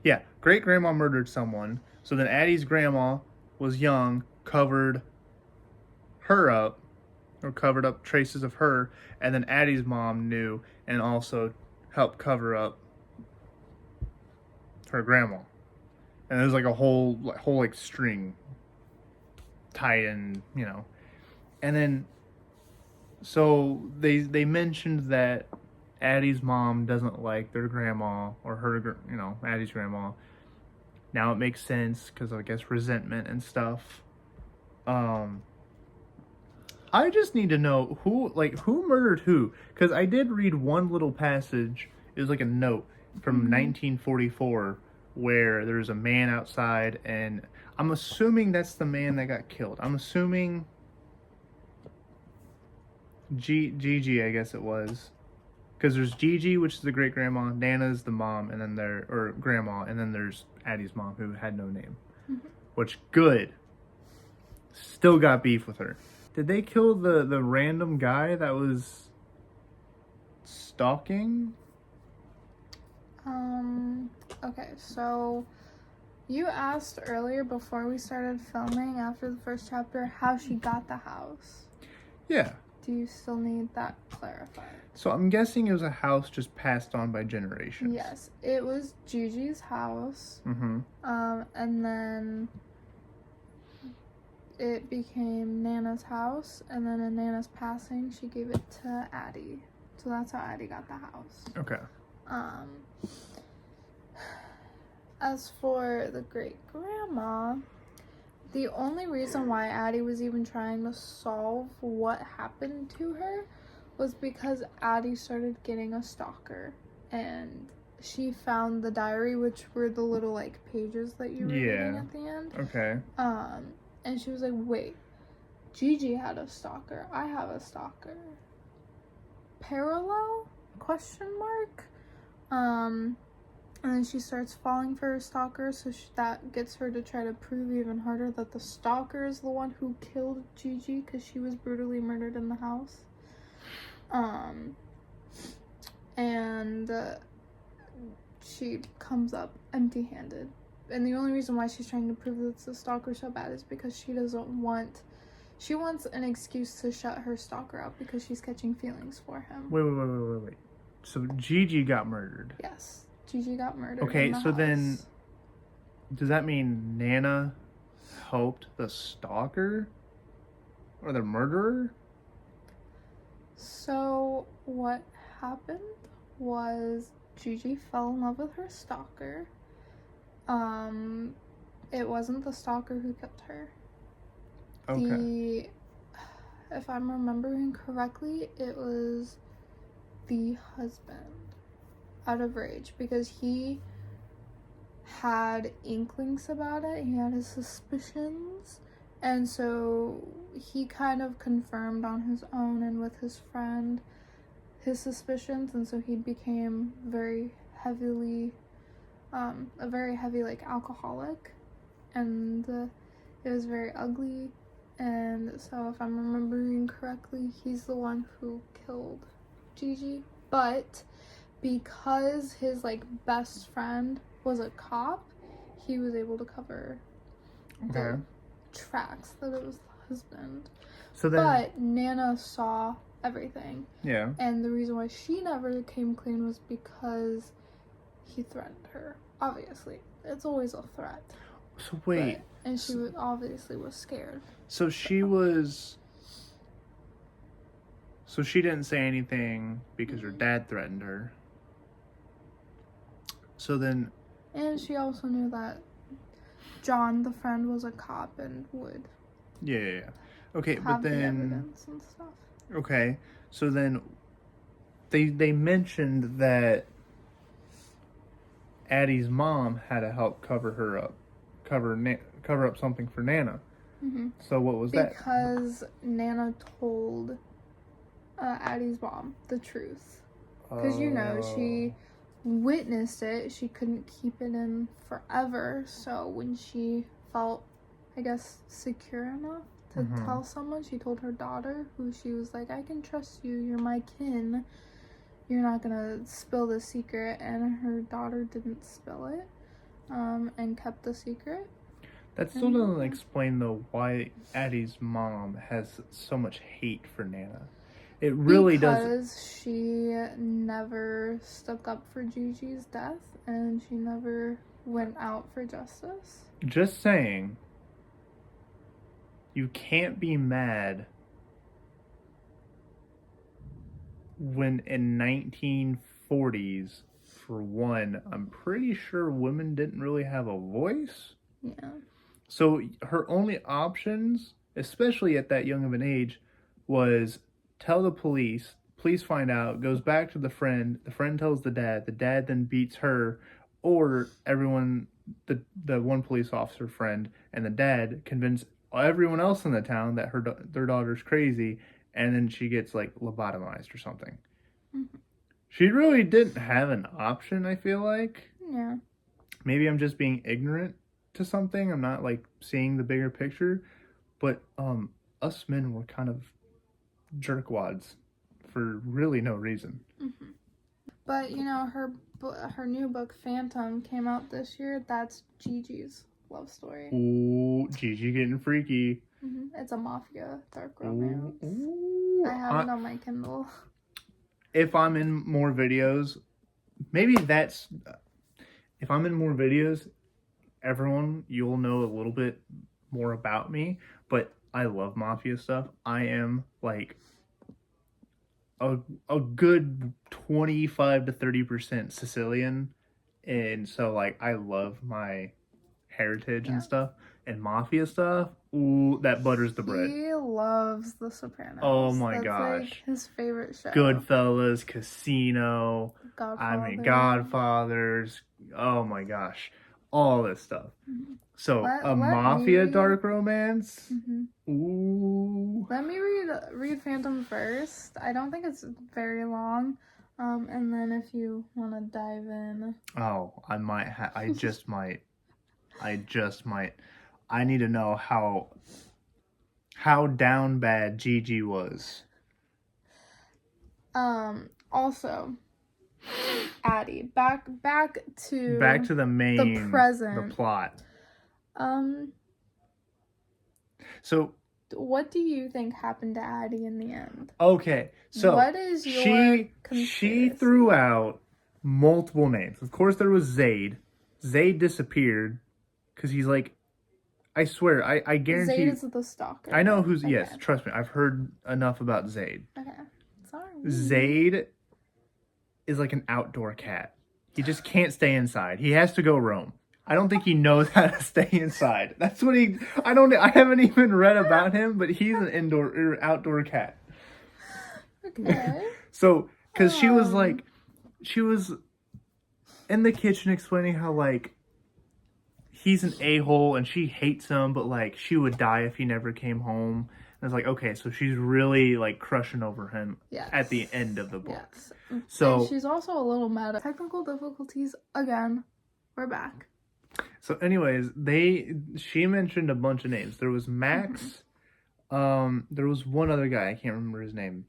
Yeah, great grandma murdered someone. So then Addie's grandma was young, covered her up, or covered up traces of her, and then Addie's mom knew and also helped cover up her grandma. And there's like a whole string tied in, And then, so they mentioned that Addie's mom doesn't like their grandma, or her, Addie's grandma. Now it makes sense because I guess resentment and stuff. I just need to know who murdered who, because I did read one little passage. It was like a note from 1944 where there's a man outside, and I'm assuming that's the man that got killed. I'm assuming Gigi, I guess it was. Because there's Gigi, which is the great grandma, Nana's the mom, and then grandma, and then there's Addie's mom, who had no name. Which, good. Still got beef with her. Did they kill the random guy that was stalking? Okay, so you asked earlier before we started filming after the first chapter how she got the house. Yeah. Do you still need that clarified? So I'm guessing it was a house just passed on by generations. Yes, it was Gigi's house. Mm-hmm. And then it became Nana's house, and then in Nana's passing, she gave it to Addie. So that's how Addie got the house. Okay. As for the great grandma, the only reason why Addie was even trying to solve what happened to her was because Addie started getting a stalker, and she found the diary, which were the little like pages that you were reading at the end. Okay. And she was like, wait, Gigi had a stalker. I have a stalker. Parallel? Question mark? And then she starts falling for her stalker, so that gets her to try to prove even harder that the stalker is the one who killed Gigi, because she was brutally murdered in the house. And she comes up empty-handed. And the only reason why she's trying to prove that it's the stalker so bad is because she wants an excuse to shut her stalker up because she's catching feelings for him. Wait. So Gigi got murdered. Yes. Gigi got murdered. Okay, in the so house. then does that mean Nana helped the stalker? Or the murderer? So what happened was Gigi fell in love with her stalker. It wasn't the stalker who killed her. Okay. If I'm remembering correctly, it was the husband, out of rage, because he had inklings about it. He had his suspicions, and so he kind of confirmed on his own and with his friend his suspicions, and so he became very heavily a very heavy like alcoholic, and it was very ugly. And so if I'm remembering correctly, he's the one who killed Gigi. But because his like best friend was a cop, he was able to cover the tracks that it was the husband. So then, But Nana saw everything. yeah. And the reason why she never came clean was because he threatened her. Obviously. It's always a threat. So wait. And she obviously was scared. So she was. So she didn't say anything because her dad threatened her. So then. And she also knew that John, the friend, was a cop and would Yeah. Okay, have but the then. evidence and stuff. Okay, so then. They mentioned that Addie's mom had to help cover her up, cover up something for Nana. Mm-hmm. So what was that? Because Nana told Addie's mom the truth. Because, she witnessed it. She couldn't keep it in forever. So when she felt, I guess, secure enough to tell someone, she told her daughter, who she was like, I can trust you. You're my kin. You're not going to spill the secret. And her daughter didn't spill it and kept the secret. That still doesn't explain, though, why Addie's mom has so much hate for Nana. It really doesn't. Because she never stuck up for Gigi's death, and she never went out for justice. Just saying, you can't be mad when in 1940s, for one, I'm pretty sure women didn't really have a voice. Yeah. So her only options, especially at that young of an age, was tell the police find out, goes back to the friend tells the dad then beats her, or everyone, the one police officer friend and the dad convince everyone else in the town that their daughter's crazy, and then she gets like lobotomized or something. Mm-hmm. She really didn't have an option, I feel like. Yeah. Maybe I'm just being ignorant to something. I'm not like seeing the bigger picture, but us men were kind of jerkwads for really no reason. Mm-hmm. But her new book Phantom came out this year. That's Gigi's love story. Ooh, Gigi getting freaky. Mm-hmm. It's a mafia dark romance. Ooh. I have it on my Kindle. If I'm in more videos, if I'm in more videos, everyone, you'll know a little bit more about me, but I love mafia stuff. I am like a good 25 to 30% Sicilian, and so like I love my heritage and stuff, and mafia stuff. Ooh, that butters the bread. He loves The Sopranos. Oh my That's gosh. like his favorite show. Goodfellas, Casino, Godfather. Godfathers. Oh my gosh. All this stuff. Mm-hmm. So, Let mafia me- dark romance? Mm-hmm. Ooh. Let me read Phantom first. I don't think it's very long. And then if you want to dive in. Oh, I might I just might. I need to know how down bad Gigi was. Also, Addie, back to the main, the present. the plot. So, what do you think happened to Addie in the end? okay, so what is your she conspiracy? threw out multiple names. Of course, there was Zaid. Zaid disappeared because he's like, I swear, I guarantee. Zaid is the stalker. I know who's. Okay. Yes, trust me. I've heard enough about Zaid. Okay, sorry. Zaid is like an outdoor cat. He just can't stay inside. He has to go roam. I don't think he knows how to stay inside. That's what he. I haven't even read about him, but he's an outdoor cat. Okay. So, because she was in the kitchen explaining how like he's an a-hole and she hates him, but like she would die if he never came home. And it's like, okay, so she's really like crushing over him at the end of the book. Yes. So and she's also a little mad at technical difficulties again. We're back. So anyways, she mentioned a bunch of names. There was Max. There was one other guy, I can't remember his name.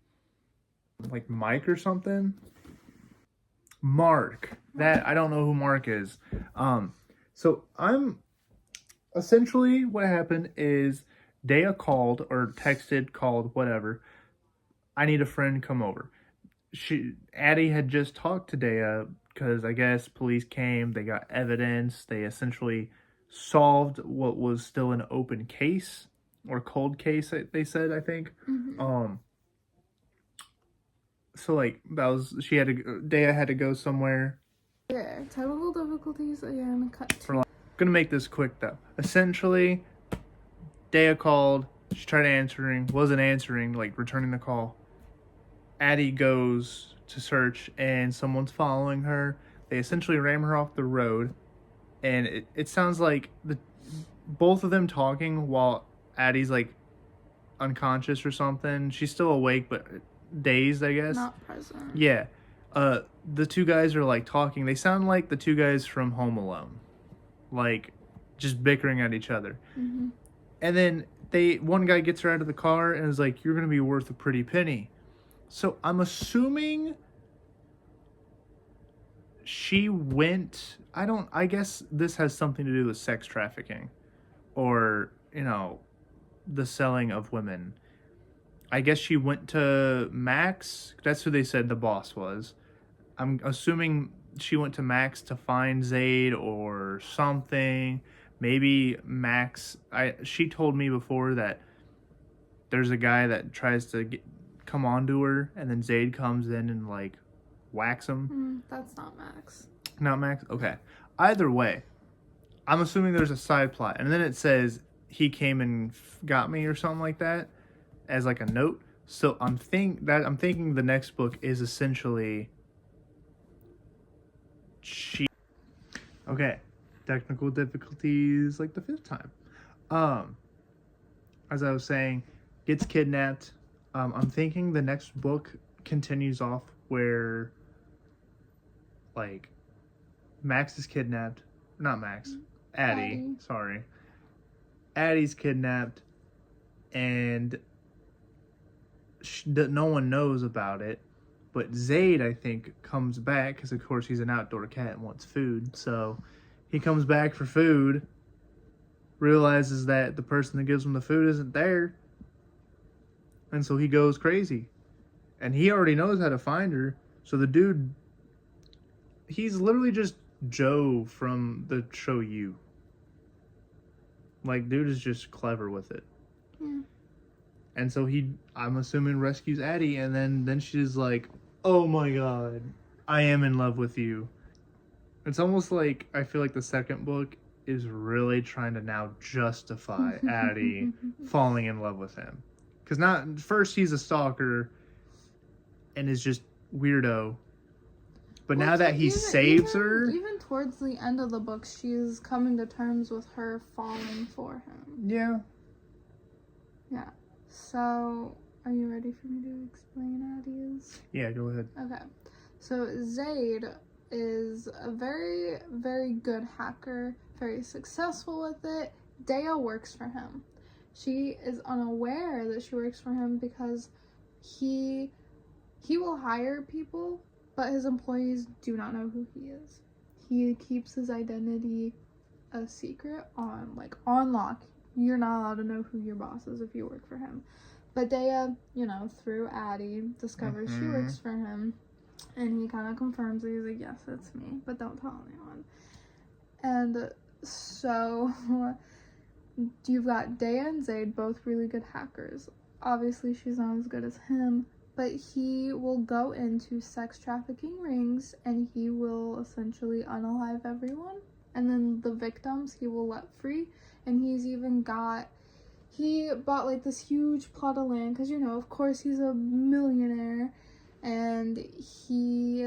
Like Mike or something. Mark. That I don't know who Mark is. So I'm essentially what happened is Dea called or texted, called, whatever. I need a friend, come over. Addie had just talked to Dea because I guess police came, they got evidence, they essentially solved what was still an open case or cold case, they said, I think. So like that was Dea had to go somewhere. Yeah, technical difficulties again. Cut to. Gonna make this quick though. Essentially, Dea called. She tried answering, wasn't answering, like returning the call. Addie goes to search, and someone's following her. They essentially ram her off the road, and it sounds like both of them talking while Addie's like unconscious or something. She's still awake, but dazed, I guess. Not present. Yeah. The two guys are like talking. They sound like the two guys from Home Alone, like just bickering at each other. Mm-hmm. And then one guy gets her out of the car and is like, "You're gonna be worth a pretty penny." So I'm assuming she went. I guess this has something to do with sex trafficking, or the selling of women. I guess she went to Max. That's who they said the boss was. I'm assuming she went to Max to find Zaid or something. Maybe Max. She told me before that there's a guy that tries to come onto her, and then Zaid comes in and like whacks him. That's not Max. Not Max? Okay. Either way, I'm assuming there's a side plot, and then it says he came and got me or something like that as like a note. So I'm thinking the next book is essentially okay, technical difficulties like the 5th time. As I was saying, gets kidnapped. I'm thinking the next book continues off where like Max is kidnapped. Not Max. Addie. Sorry. Addie's kidnapped, and no one knows about it. But Zaid, I think, comes back because, of course, he's an outdoor cat and wants food. So he comes back for food, realizes that the person that gives him the food isn't there, and so he goes crazy. And he already knows how to find her. So the dude, he's literally just Joe from the show You. Like, dude is just clever with it. Yeah. And so I'm assuming, rescues Addie, and then she's like, "Oh my god, I am in love with you." It's almost like, I feel like the second book is really trying to now justify Addie falling in love with him. Because first he's a stalker and is just weirdo. But now that he saves her... Even towards the end of the book, she's coming to terms with her falling for him. Yeah. Yeah. So, are you ready for me to explain Addie's? Yeah, go ahead. Okay. So, Zaid is a very, very good hacker, very successful with it. Dea works for him. She is unaware that she works for him because he will hire people, but his employees do not know who he is. He keeps his identity a secret on lock. You're not allowed to know who your boss is if you work for him. But Dea, through Addie, discovers she works for him. And he kind of confirms it. He's like, "Yes, it's me, but don't tell anyone." And so you've got Dea and Zaid, both really good hackers. Obviously, she's not as good as him, but he will go into sex trafficking rings and he will essentially unalive everyone. And then the victims he will let free. And he bought like this huge plot of land because, of course he's a millionaire. And he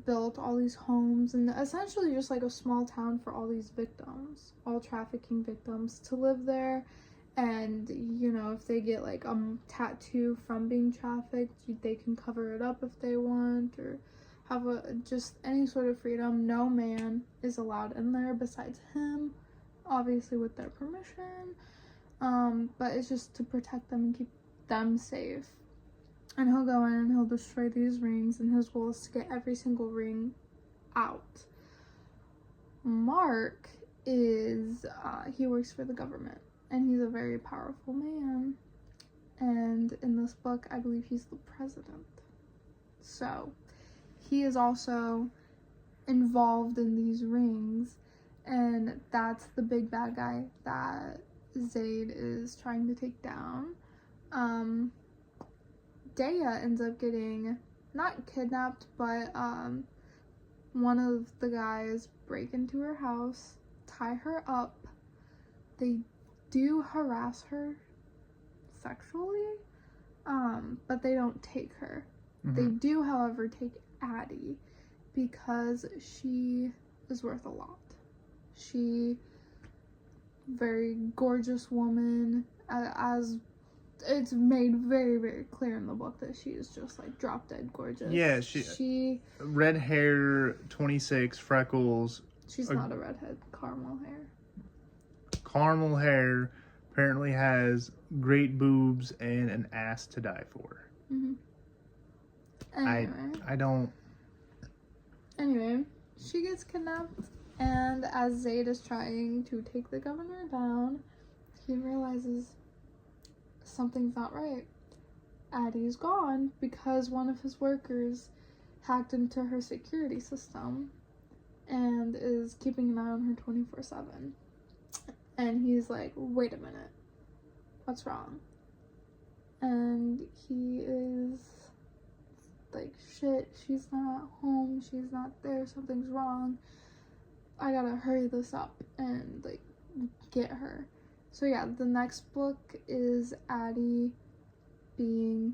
built all these homes and essentially just like a small town for all these victims, all trafficking victims, to live there. And, if they get like a tattoo from being trafficked, they can cover it up if they want, or have just any sort of freedom. No man is allowed in there besides him, obviously with their permission. But it's just to protect them and keep them safe. And he'll go in and he'll destroy these rings, and his goal is to get every single ring out. Mark he works for the government, and he's a very powerful man. And in this book, I believe he's the president. So, he is also involved in these rings, and that's the big bad guy that Zaid is trying to take down. Daya ends up getting, not kidnapped, but one of the guys break into her house, tie her up. They do harass her sexually, but they don't take her. They do, however, take Addie because she is worth a lot. She, very gorgeous woman, as it's made very, very clear in the book that she is just like drop dead gorgeous. Yeah, she red hair, 26, freckles. She's not a redhead, caramel hair. Caramel hair, apparently has great boobs and an ass to die for. Anyway. I don't. Anyway, she gets kidnapped, and as Zaid is trying to take the governor down, he realizes something's not right. Addie's gone because one of his workers hacked into her security system and is keeping an eye on her 24/7. And he's like, wait a minute, what's wrong? And he is like, shit, she's not home, she's not there, something's wrong. I gotta hurry this up and like get her. So yeah, the next book is Addie being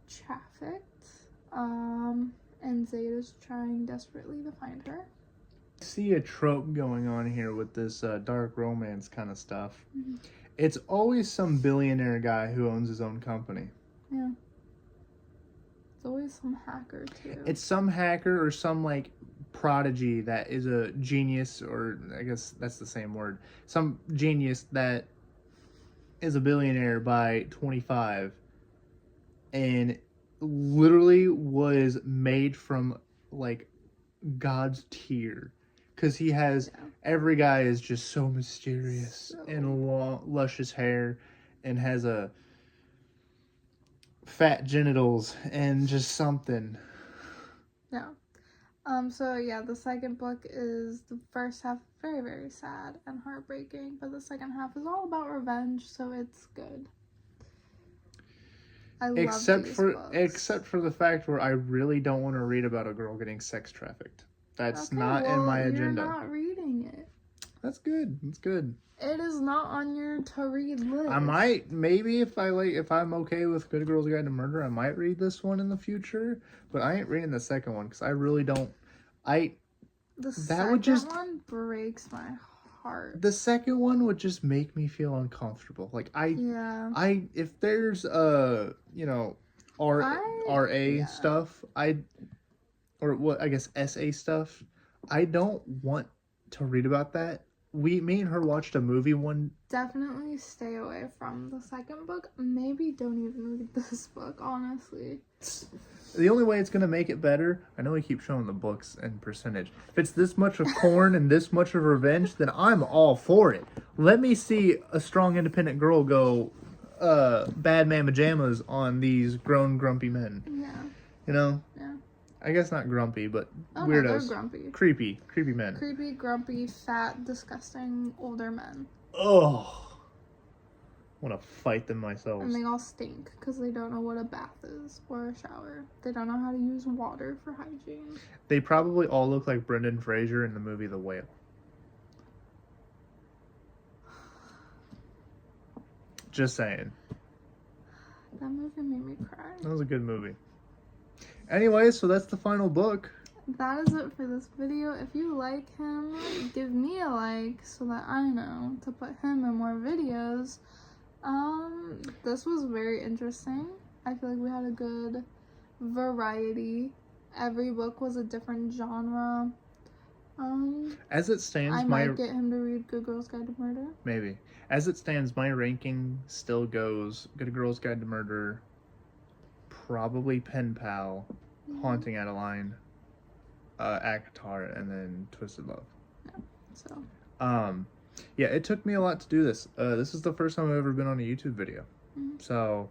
trafficked, and Zaid is trying desperately to find her. I see a trope going on here with this dark romance kind of stuff. It's always some billionaire guy who owns his own company. Yeah. It's always some hacker too. It's some hacker or some like prodigy that is a genius, or I guess that's the same word. Some genius that is a billionaire by 25 and literally was made from like God's tier. Because he has, every guy is just so mysterious and luscious hair and has a fat genitals and just something. Yeah. So yeah, the second book is, the first half very, very sad and heartbreaking, but the second half is all about revenge, so it's good. I love these books. Except for the fact where I really don't want to read about a girl getting sex trafficked. That's not in my agenda. You're not reading it. That's good. That's good. It is not on your to read list. I might, maybe if I'm okay with Good Girl's Guide to Murder, I might read this one in the future. But I ain't reading the second one because I really don't. The second one breaks my heart. The second one would just make me feel uncomfortable. Like if there's RA stuff, or what I guess SA stuff, I don't want to read about that. Me and her watched a movie one. Definitely stay away from the second book. Maybe don't even read this book, honestly. The only way it's going to make it better, I know we keep showing the books and percentage. If it's this much of corn and this much of revenge, then I'm all for it. Let me see a strong independent girl go bad man pajamas on these grown grumpy men. Yeah. You know? Yeah. I guess not grumpy, but weirdos. No, they're grumpy. Creepy men. Creepy, grumpy, fat, disgusting older men. Oh, I want to fight them myself. And they all stink because they don't know what a bath is or a shower. They don't know how to use water for hygiene. They probably all look like Brendan Fraser in the movie The Whale. Just saying. That movie made me cry. That was a good movie. Anyway, so that's the final book. That is it for this video. If you like him, give me a like so that I know to put him in more videos. This was very interesting. I feel like we had a good variety. Every book was a different genre. As it stands, I might get him to read Good Girl's Guide to Murder. Maybe. As it stands, my ranking still goes Good Girl's Guide to Murder, probably Pen Pal, Haunting Adeline, ACOTAR, and then Twisted Love. Yeah, so. Yeah, it took me a lot to do this. This is the first time I've ever been on a YouTube video. Mhm. So,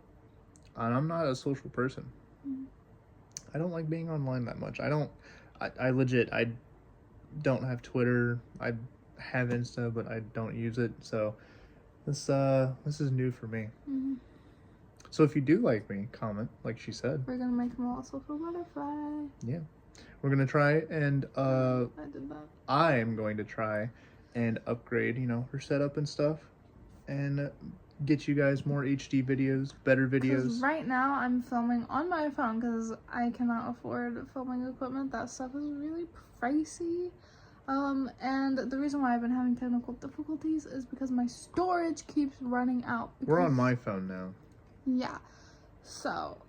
and I'm not a social person. Mhm. I don't like being online that much. I legit, I don't have Twitter. I have Insta, but I don't use it. So, this is new for me. Mhm. So if you do like me, comment, like she said. We're gonna make him also feel butterfly. Yeah. We're gonna try and I did that. I am going to try and upgrade, her setup and stuff, and get you guys more HD videos, better videos. Because right now I'm filming on my phone because I cannot afford filming equipment. That stuff is really pricey. And the reason why I've been having technical difficulties is because my storage keeps running out. We're on my phone now. Yeah. So,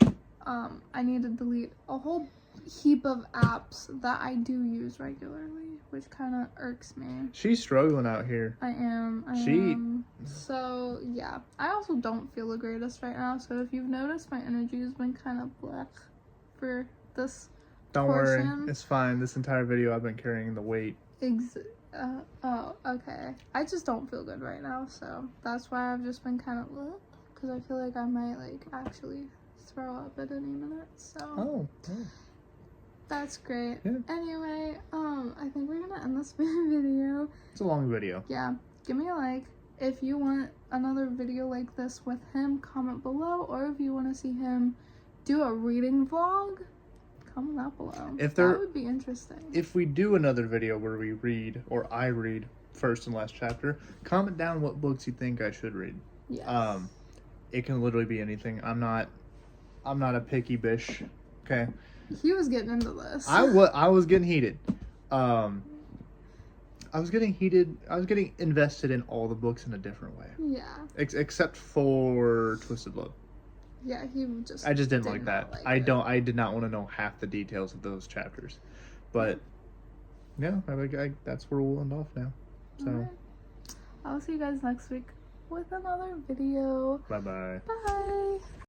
I need to delete a whole heap of apps that I do use regularly, which kind of irks me. She's struggling out here. I am. So, yeah. I also don't feel the greatest right now, so if you've noticed, my energy has been kind of black for this Don't portion. worry, it's fine. This entire video I've been carrying the weight. Oh, okay. I just don't feel good right now, so that's why I've just been kind of, because I feel like I might, actually throw up at any minute, so. Oh. That's great. Yeah. Anyway, I think we're gonna end this video. It's a long video. Yeah, give me a like. If you want another video like this with him, comment below. Or if you want to see him do a reading vlog, comment that below. That would be interesting. If we do another video where we read, or I read, first and last chapter, comment down what books you think I should read. Yes. It can literally be anything. I'm not a picky bish. Okay. He was getting into this. I was getting heated. I was getting invested in all the books in a different way. Yeah. Except for Twisted Love. Yeah, I just didn't like did that. not like I did not want to know half the details of those chapters. But yeah, that's where we'll end off now. So Alright. I'll see you guys next week with another video. bye-bye. Bye.